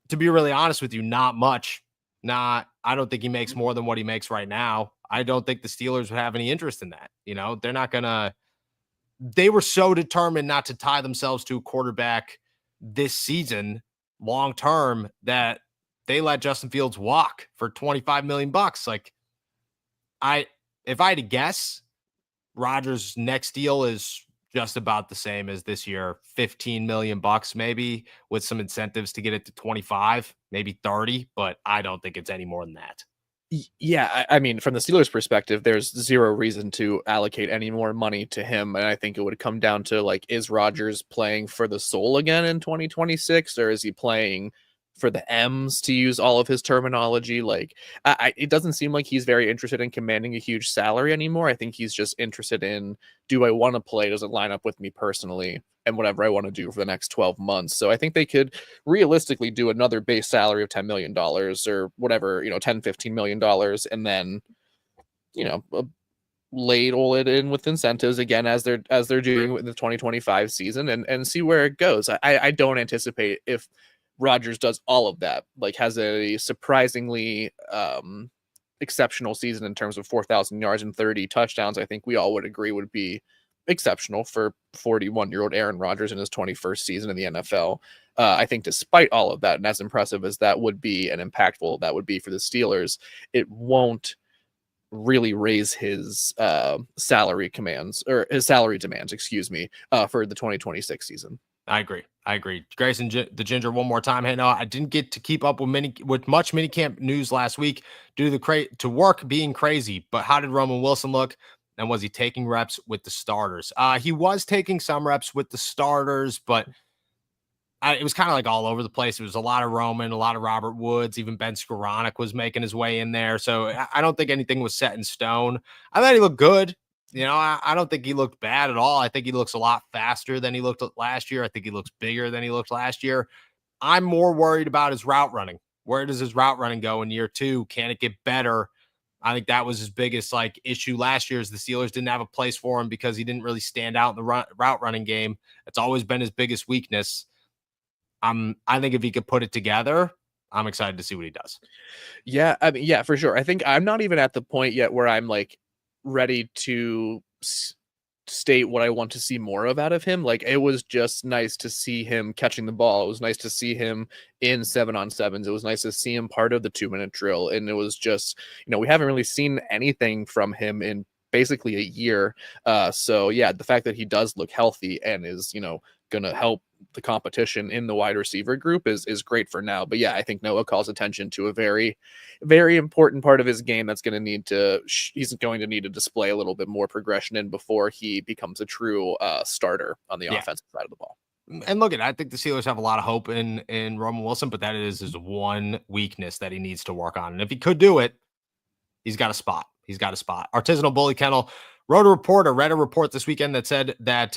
to be really honest with you, not much. I don't think he makes more than what he makes right now. I don't think the Steelers would have any interest in that. You know, they're not going to. They were so determined not to tie themselves to a quarterback this season long term that they let Justin Fields walk for $25 million. Like, if I had to guess, Rodgers' next deal is just about the same as this year, $15 million maybe, with some incentives to get it to 25, maybe 30, but I don't think it's any more than that. Yeah, I mean, from the Steelers' perspective, there's zero reason to allocate any more money to him, and I think it would come down to, like, is Rodgers playing for the soul again in 2026, or is he playing for the M's, to use all of his terminology? Like, it doesn't seem like he's very interested in commanding a huge salary anymore. I think he's just interested in, do I want to play? Does it line up with me personally? And whatever I want to do for the next 12 months. So I think they could realistically do another base salary of $10 million or whatever, $10, $15 million, and then, ladle it in with incentives again as they're doing with the 2025 season and see where it goes. I don't anticipate, if Rodgers does all of that, like has a surprisingly exceptional season in terms of 4,000 yards and 30 touchdowns, I think we all would agree would be exceptional for 41-year-old Aaron Rodgers in his 21st season in the NFL. I think despite all of that, and as impressive as that would be and impactful that would be for the Steelers, it won't really raise his salary demands, for the 2026 season. I agree. Grayson the Ginger, one more time. Hey, no, I didn't get to keep up with much minicamp news last week due to the work being crazy. But how did Roman Wilson look? And was he taking reps with the starters? He was taking some reps with the starters, but it was kind of like all over the place. It was a lot of Roman, a lot of Robert Woods, even Ben Skoranek was making his way in there. So I don't think anything was set in stone. I thought he looked good. I don't think he looked bad at all. I think he looks a lot faster than he looked last year. I think he looks bigger than he looked last year. I'm more worried about his route running. Where does his route running go in year 2? Can it get better? I think that was his biggest issue last year, is the Steelers didn't have a place for him because he didn't really stand out in the route running game. It's always been his biggest weakness. I think if he could put it together, I'm excited to see what he does. Yeah, I mean, yeah, for sure. I think I'm not even at the point yet where I'm like ready to state what I want to see more of out of him. Like, it was just nice to see him catching the ball. It was nice to see him in 7-on-7s. It was nice to see him part of the 2-minute drill. And it was just, we haven't really seen anything from him in basically a year. So yeah, the fact that he does look healthy and is, going to help the competition in the wide receiver group is great for now. But yeah, I think Noah calls attention to a very, very important part of his game that's going to need to, he's going to need to display a little bit more progression in before he becomes a true starter on the offensive side of the ball. And look, I think the Steelers have a lot of hope in Roman Wilson, but that is his one weakness that he needs to work on. And if he could do it, he's got a spot. Artisanal Bully Kennel read a report this weekend that said that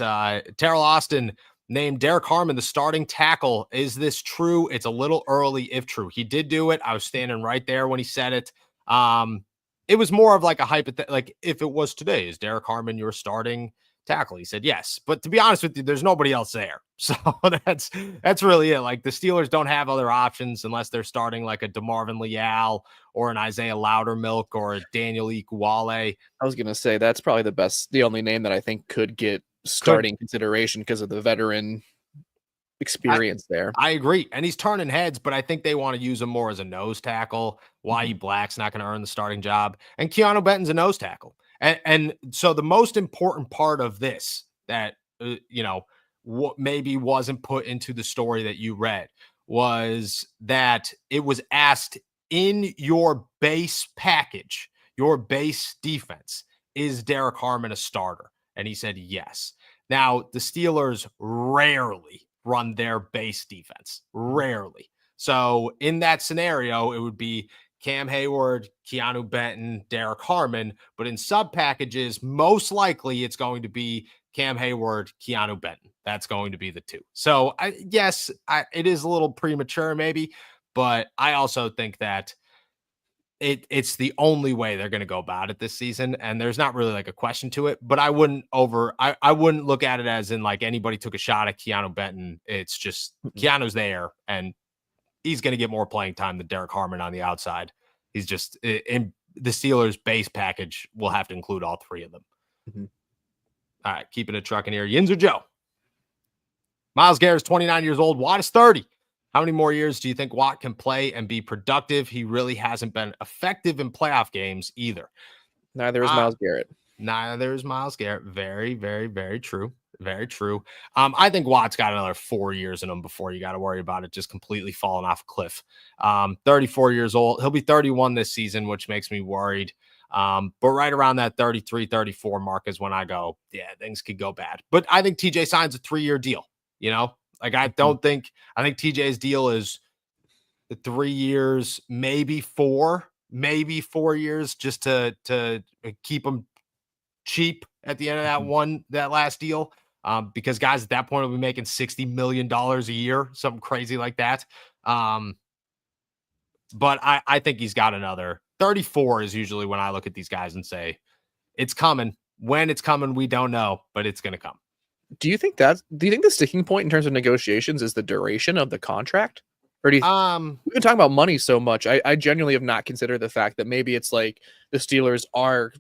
Terrell Austin named Derek Harmon the starting tackle. Is this true? It's a little early if true. He did do it. I was standing right there when he said it. It was more of like a hypothetical, like if it was today, is Derek Harmon your starting tackle? He said, yes. But to be honest with you, there's nobody else there. So that's really it. Like the Steelers don't have other options unless they're starting like a DeMarvin Leal or an Isaiah Loudermilk or a Daniel Iguale. I was going to say that's probably the only name that I think could get starting consideration because of the veteran experience there. I agree. And he's turning heads, but I think they want to use him more as a nose tackle. Y.E. Black's not going to earn the starting job. And Keanu Benton's a nose tackle. And so the most important part of this that, what maybe wasn't put into the story that you read was that it was asked in your base package, your base defense, is Derek Harmon a starter? And he said, yes. Now, the Steelers rarely run their base defense, rarely. So in that scenario, it would be Cam Hayward, Keanu Benton, Derek Harmon, but in sub packages, most likely it's going to be Cam Hayward, Keanu Benton. That's going to be the two. So it is a little premature maybe, but I also think that it's the only way they're going to go about it this season. And there's not really like a question to it, but I wouldn't look at it as in like anybody took a shot at Keanu Benton. It's just Keanu's there and he's going to get more playing time than Derek Harmon on the outside. He's just in the Steelers base package will have to include all three of them. Mm-hmm. All right. Keeping it trucking here. Yinzer Joe. Myles Garrett is 29 years old. Watt is 30. How many more years do you think Watt can play and be productive? He really hasn't been effective in playoff games either. Neither is Myles Garrett. Neither is Myles Garrett. Very, very, very true. Very true. I think Watt's got another 4 years in him before you got to worry about it just completely falling off a cliff. 34 years old. He'll be 31 this season, which makes me worried. But right around that 33, 34 mark is when I go, yeah, things could go bad. But I think TJ signs a 3-year deal, Like I think TJ's deal is 3 years, maybe 4 years just to keep him cheap at the end of that last deal. Because guys at that point will be making $60 million a year, something crazy like that. But I think he's got another 34 is usually when I look at these guys and say, it's coming. When it's coming, we don't know, but it's going to come. Do you think the sticking point in terms of negotiations is the duration of the contract? Or do you we've been talking about money so much. I genuinely have not considered the fact that maybe it's like the Steelers are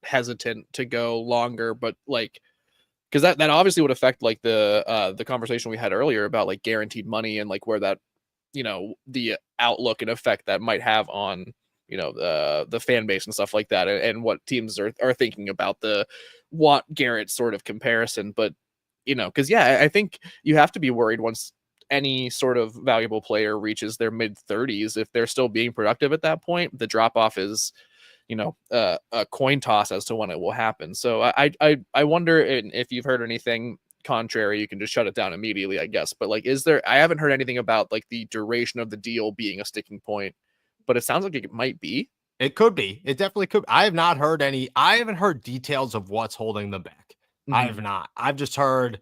hesitant to go longer, but like, because that obviously would affect like the conversation we had earlier about like guaranteed money and like where that, the outlook and effect that might have on, the fan base and stuff like that, and what teams are thinking about the Watt Garrett sort of comparison. But, because I think you have to be worried once any sort of valuable player reaches their mid 30s, if they're still being productive at that point, the drop off is, a coin toss as to when it will happen. So I wonder if you've heard anything contrary. You can just shut it down immediately, I guess. But like, I haven't heard anything about like the duration of the deal being a sticking point, but it sounds like it might be. It could be. It definitely could. I haven't heard details of what's holding them back. Mm-hmm. I have not. I've just heard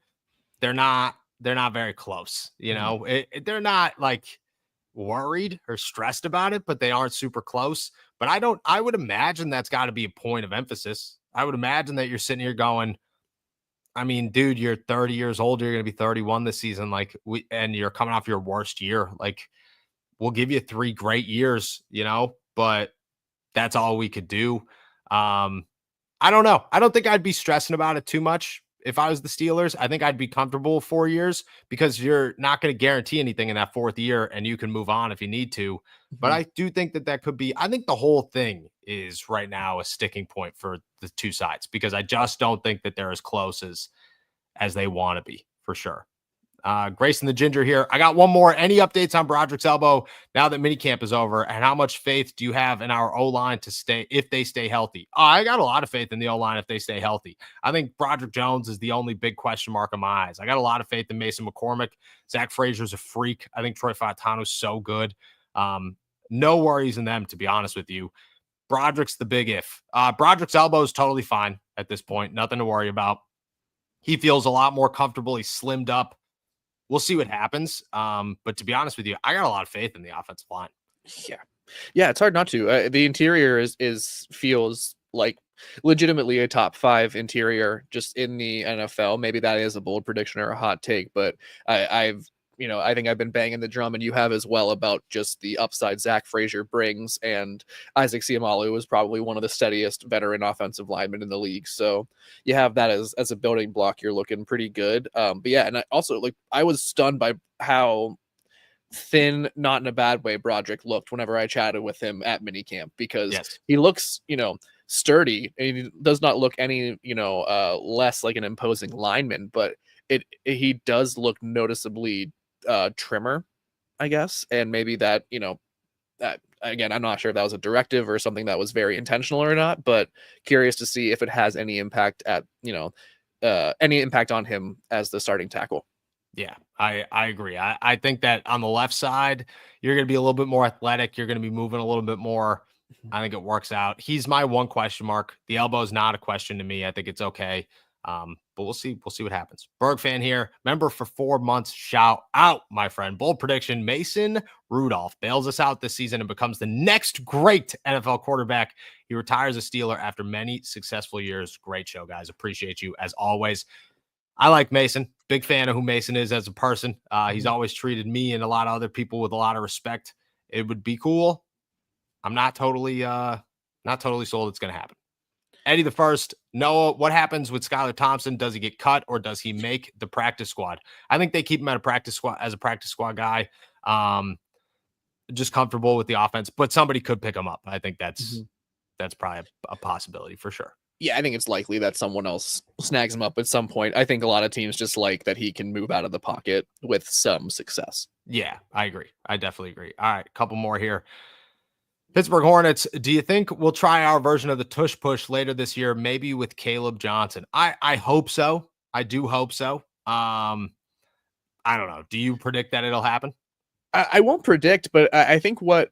they're not very close. They're not like worried or stressed about it, but they aren't super close. But I would imagine that's got to be a point of emphasis. I would imagine that you're sitting here going, I mean, dude, you're 30 years old. You're going to be 31 this season. And you're coming off your worst year. Like, we'll give you 3 great years, but that's all we could do. I don't know. I don't think I'd be stressing about it too much. If I was the Steelers, I think I'd be comfortable 4 years because you're not going to guarantee anything in that 4th year and you can move on if you need to. Mm-hmm. But I do think that could be, I think the whole thing is right now a sticking point for the two sides because I just don't think that they're as close as they want to be for sure. Grayson the Ginger here. I got one more. Any updates on Broderick's elbow now that minicamp is over? And how much faith do you have in our O-line to stay if they stay healthy? I got a lot of faith in the O-line if they stay healthy. I think Broderick Jones is the only big question mark in my eyes. I got a lot of faith in Mason McCormick. Zach Frazier's a freak. I think Troy Fautano's so good. No worries in them, to be honest with you. Broderick's the big if. Broderick's elbow is totally fine at this point. Nothing to worry about. He feels a lot more comfortable. He's slimmed up. We'll see what happens. But to be honest with you, I got a lot of faith in the offensive line. Yeah, it's hard not to. The interior feels like legitimately a top 5 interior just in the NFL. Maybe that is a bold prediction or a hot take, but I think I've been banging the drum, and you have as well, about just the upside Zach Frazier brings. And Isaac Seumalo is probably one of the steadiest veteran offensive linemen in the league. So you have that as a building block. You're looking pretty good. But yeah, and I was stunned by how thin, not in a bad way, Broderick looked whenever I chatted with him at minicamp, because Yes. he looks, sturdy, and he does not look any, less like an imposing lineman, but he does look noticeably trimmer, I guess. And maybe that, that, again, I'm not sure if that was a directive or something that was very intentional or not, but curious to see if it has any impact any impact on him as the starting tackle. Yeah, I agree. I think that on the left side, you're going to be a little bit more athletic. You're going to be moving a little bit more. I think it works out. He's my one question mark. The elbow is not a question to me. I think it's okay. But we'll see. We'll see what happens. Berg fan here. Member for 4 months. Shout out, my friend. Bold prediction. Mason Rudolph bails us out this season and becomes the next great NFL quarterback. He retires a Steeler after many successful years. Great show, guys. Appreciate you as always. I like Mason. Big fan of who Mason is as a person. He's always treated me and a lot of other people with a lot of respect. It would be cool. I'm not totally sold it's going to happen. Eddie the First, Noah, what happens with Skylar Thompson? Does he get cut or does he make the practice squad? I think they keep him at a practice squad as a practice squad guy. Just comfortable with the offense, but somebody could pick him up. I think that's probably a possibility for sure. Yeah, I think it's likely that someone else snags him up at some point. I think a lot of teams just like that he can move out of the pocket with some success. Yeah, I agree. I definitely agree. All right, a couple more here. Pittsburgh Hornets, do you think we'll try our version of the tush push later this year, maybe with Caleb Johnson? I hope so. I do hope so. I don't know. Do you predict that it'll happen? I won't predict, but I think what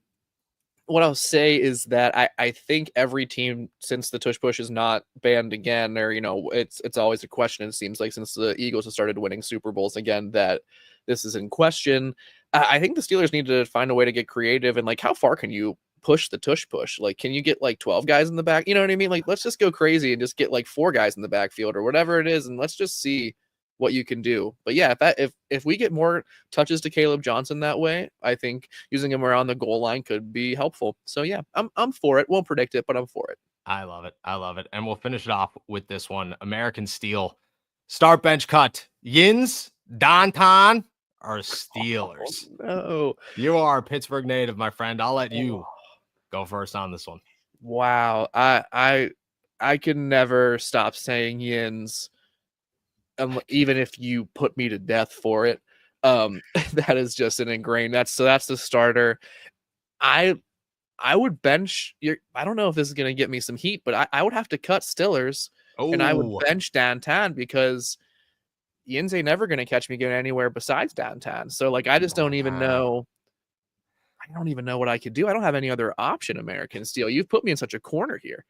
I'll say is that I think every team, since the tush push is not banned again, or it's always a question. It seems like since the Eagles have started winning Super Bowls again, that this is in question. I think the Steelers need to find a way to get creative, and how far can you push the tush push? Can you get 12 guys in the back? You know what I mean? Let's just go crazy and just get 4 guys in the backfield or whatever it is, and let's just see what you can do. But yeah, if we get more touches to Caleb Johnson that way, I think using him around the goal line could be helpful. So yeah, I'm for it. Won't predict it, but I'm for it. I love it. I love it. And we'll finish it off with this one. American Steel. Start bench cut. Yins, Danton, or Steelers? Oh, no. You are a Pittsburgh native, my friend. I'll let you go first on this one. Wow. I can never stop saying Yins. Even if you put me to death for it, that is just an ingrained. That's the starter. I would bench. I don't know if this is going to get me some heat, but I would have to cut Stillers, and I would bench Danton because Yins ain't never going to catch me going anywhere besides Danton. So I just don't even know. I don't even know what I could do. I don't have any other option. American Steel. You've put me in such a corner here.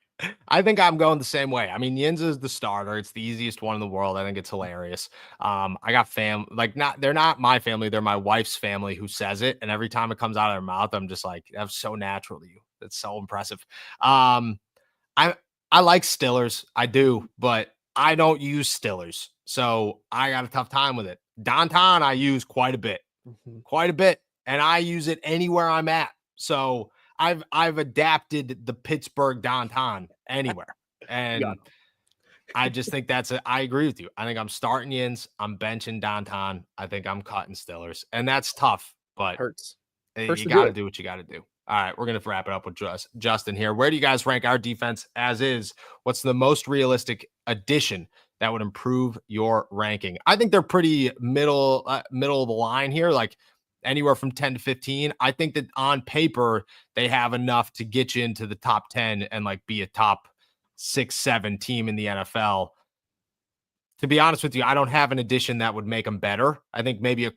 I think I'm going the same way. I mean, Yins is the starter. It's the easiest one in the world. I think it's hilarious. I got they're not my family. They're my wife's family who says it. And every time it comes out of their mouth, I'm just like, that's so natural to you. That's so impressive. I like Stillers. I do, but I don't use Stillers. So I got a tough time with it. Danton, I use quite a bit. And I use it anywhere I'm at. So I've adapted the Pittsburgh Danton anywhere. And I just think I agree with you. I think I'm starting Yins. I'm benching Danton. I think I'm cutting Stillers. And that's tough, but hurts. You got to do what you got to do. All right, we're going to wrap it up with Justin here. Where do you guys rank our defense as is? What's the most realistic addition that would improve your ranking? I think they're pretty middle of the line here. Anywhere from 10 to 15. I think that on paper, they have enough to get you into the top 10 and be a top 6-7 team in the NFL. To be honest with you, I don't have an addition that would make them better. I think maybe a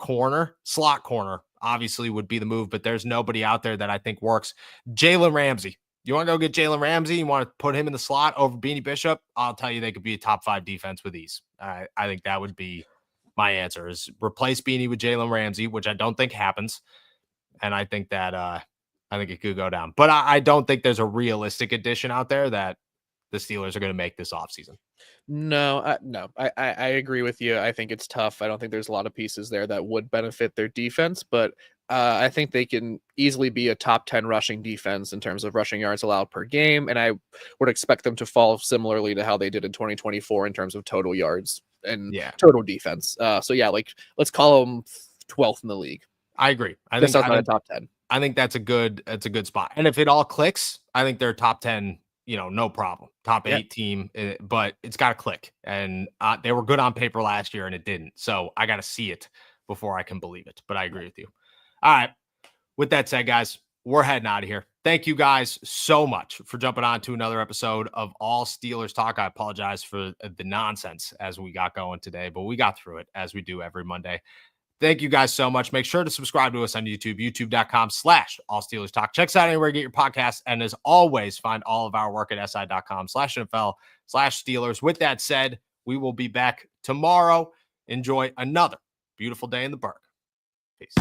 slot corner, obviously would be the move, but there's nobody out there that I think works. Jalen Ramsey. You want to go get Jalen Ramsey? You want to put him in the slot over Beanie Bishop? I'll tell you, they could be a top 5 defense with ease. I think that would be my answer, is replace Beanie with Jalen Ramsey, which I don't think happens. And I think that I think it could go down. But I don't think there's a realistic addition out there that the Steelers are going to make this offseason. No, I agree with you. I think it's tough. I don't think there's a lot of pieces there that would benefit their defense, but I think they can easily be a top 10 rushing defense in terms of rushing yards allowed per game, and I would expect them to fall similarly to how they did in 2024 in terms of total yards and total defense. So yeah, like let's call them 12th in the league. I agree. I think think top 10. I think that's a good spot. And if it all clicks, I think they're top 10. No problem. Top 8 team, but it's got to click. And they were good on paper last year and it didn't. So I got to see it before I can believe it. But I agree with you. All right. With that said, guys, we're heading out of here. Thank you guys so much for jumping on to another episode of All Steelers Talk. I apologize for the nonsense as we got going today, but we got through it as we do every Monday. Thank you guys so much. Make sure to subscribe to us on YouTube, youtube.com/All Steelers Talk. Check us out anywhere you get your podcasts. And as always, find all of our work at si.com/NFL/Steelers. With that said, we will be back tomorrow. Enjoy another beautiful day in the Berg. Peace.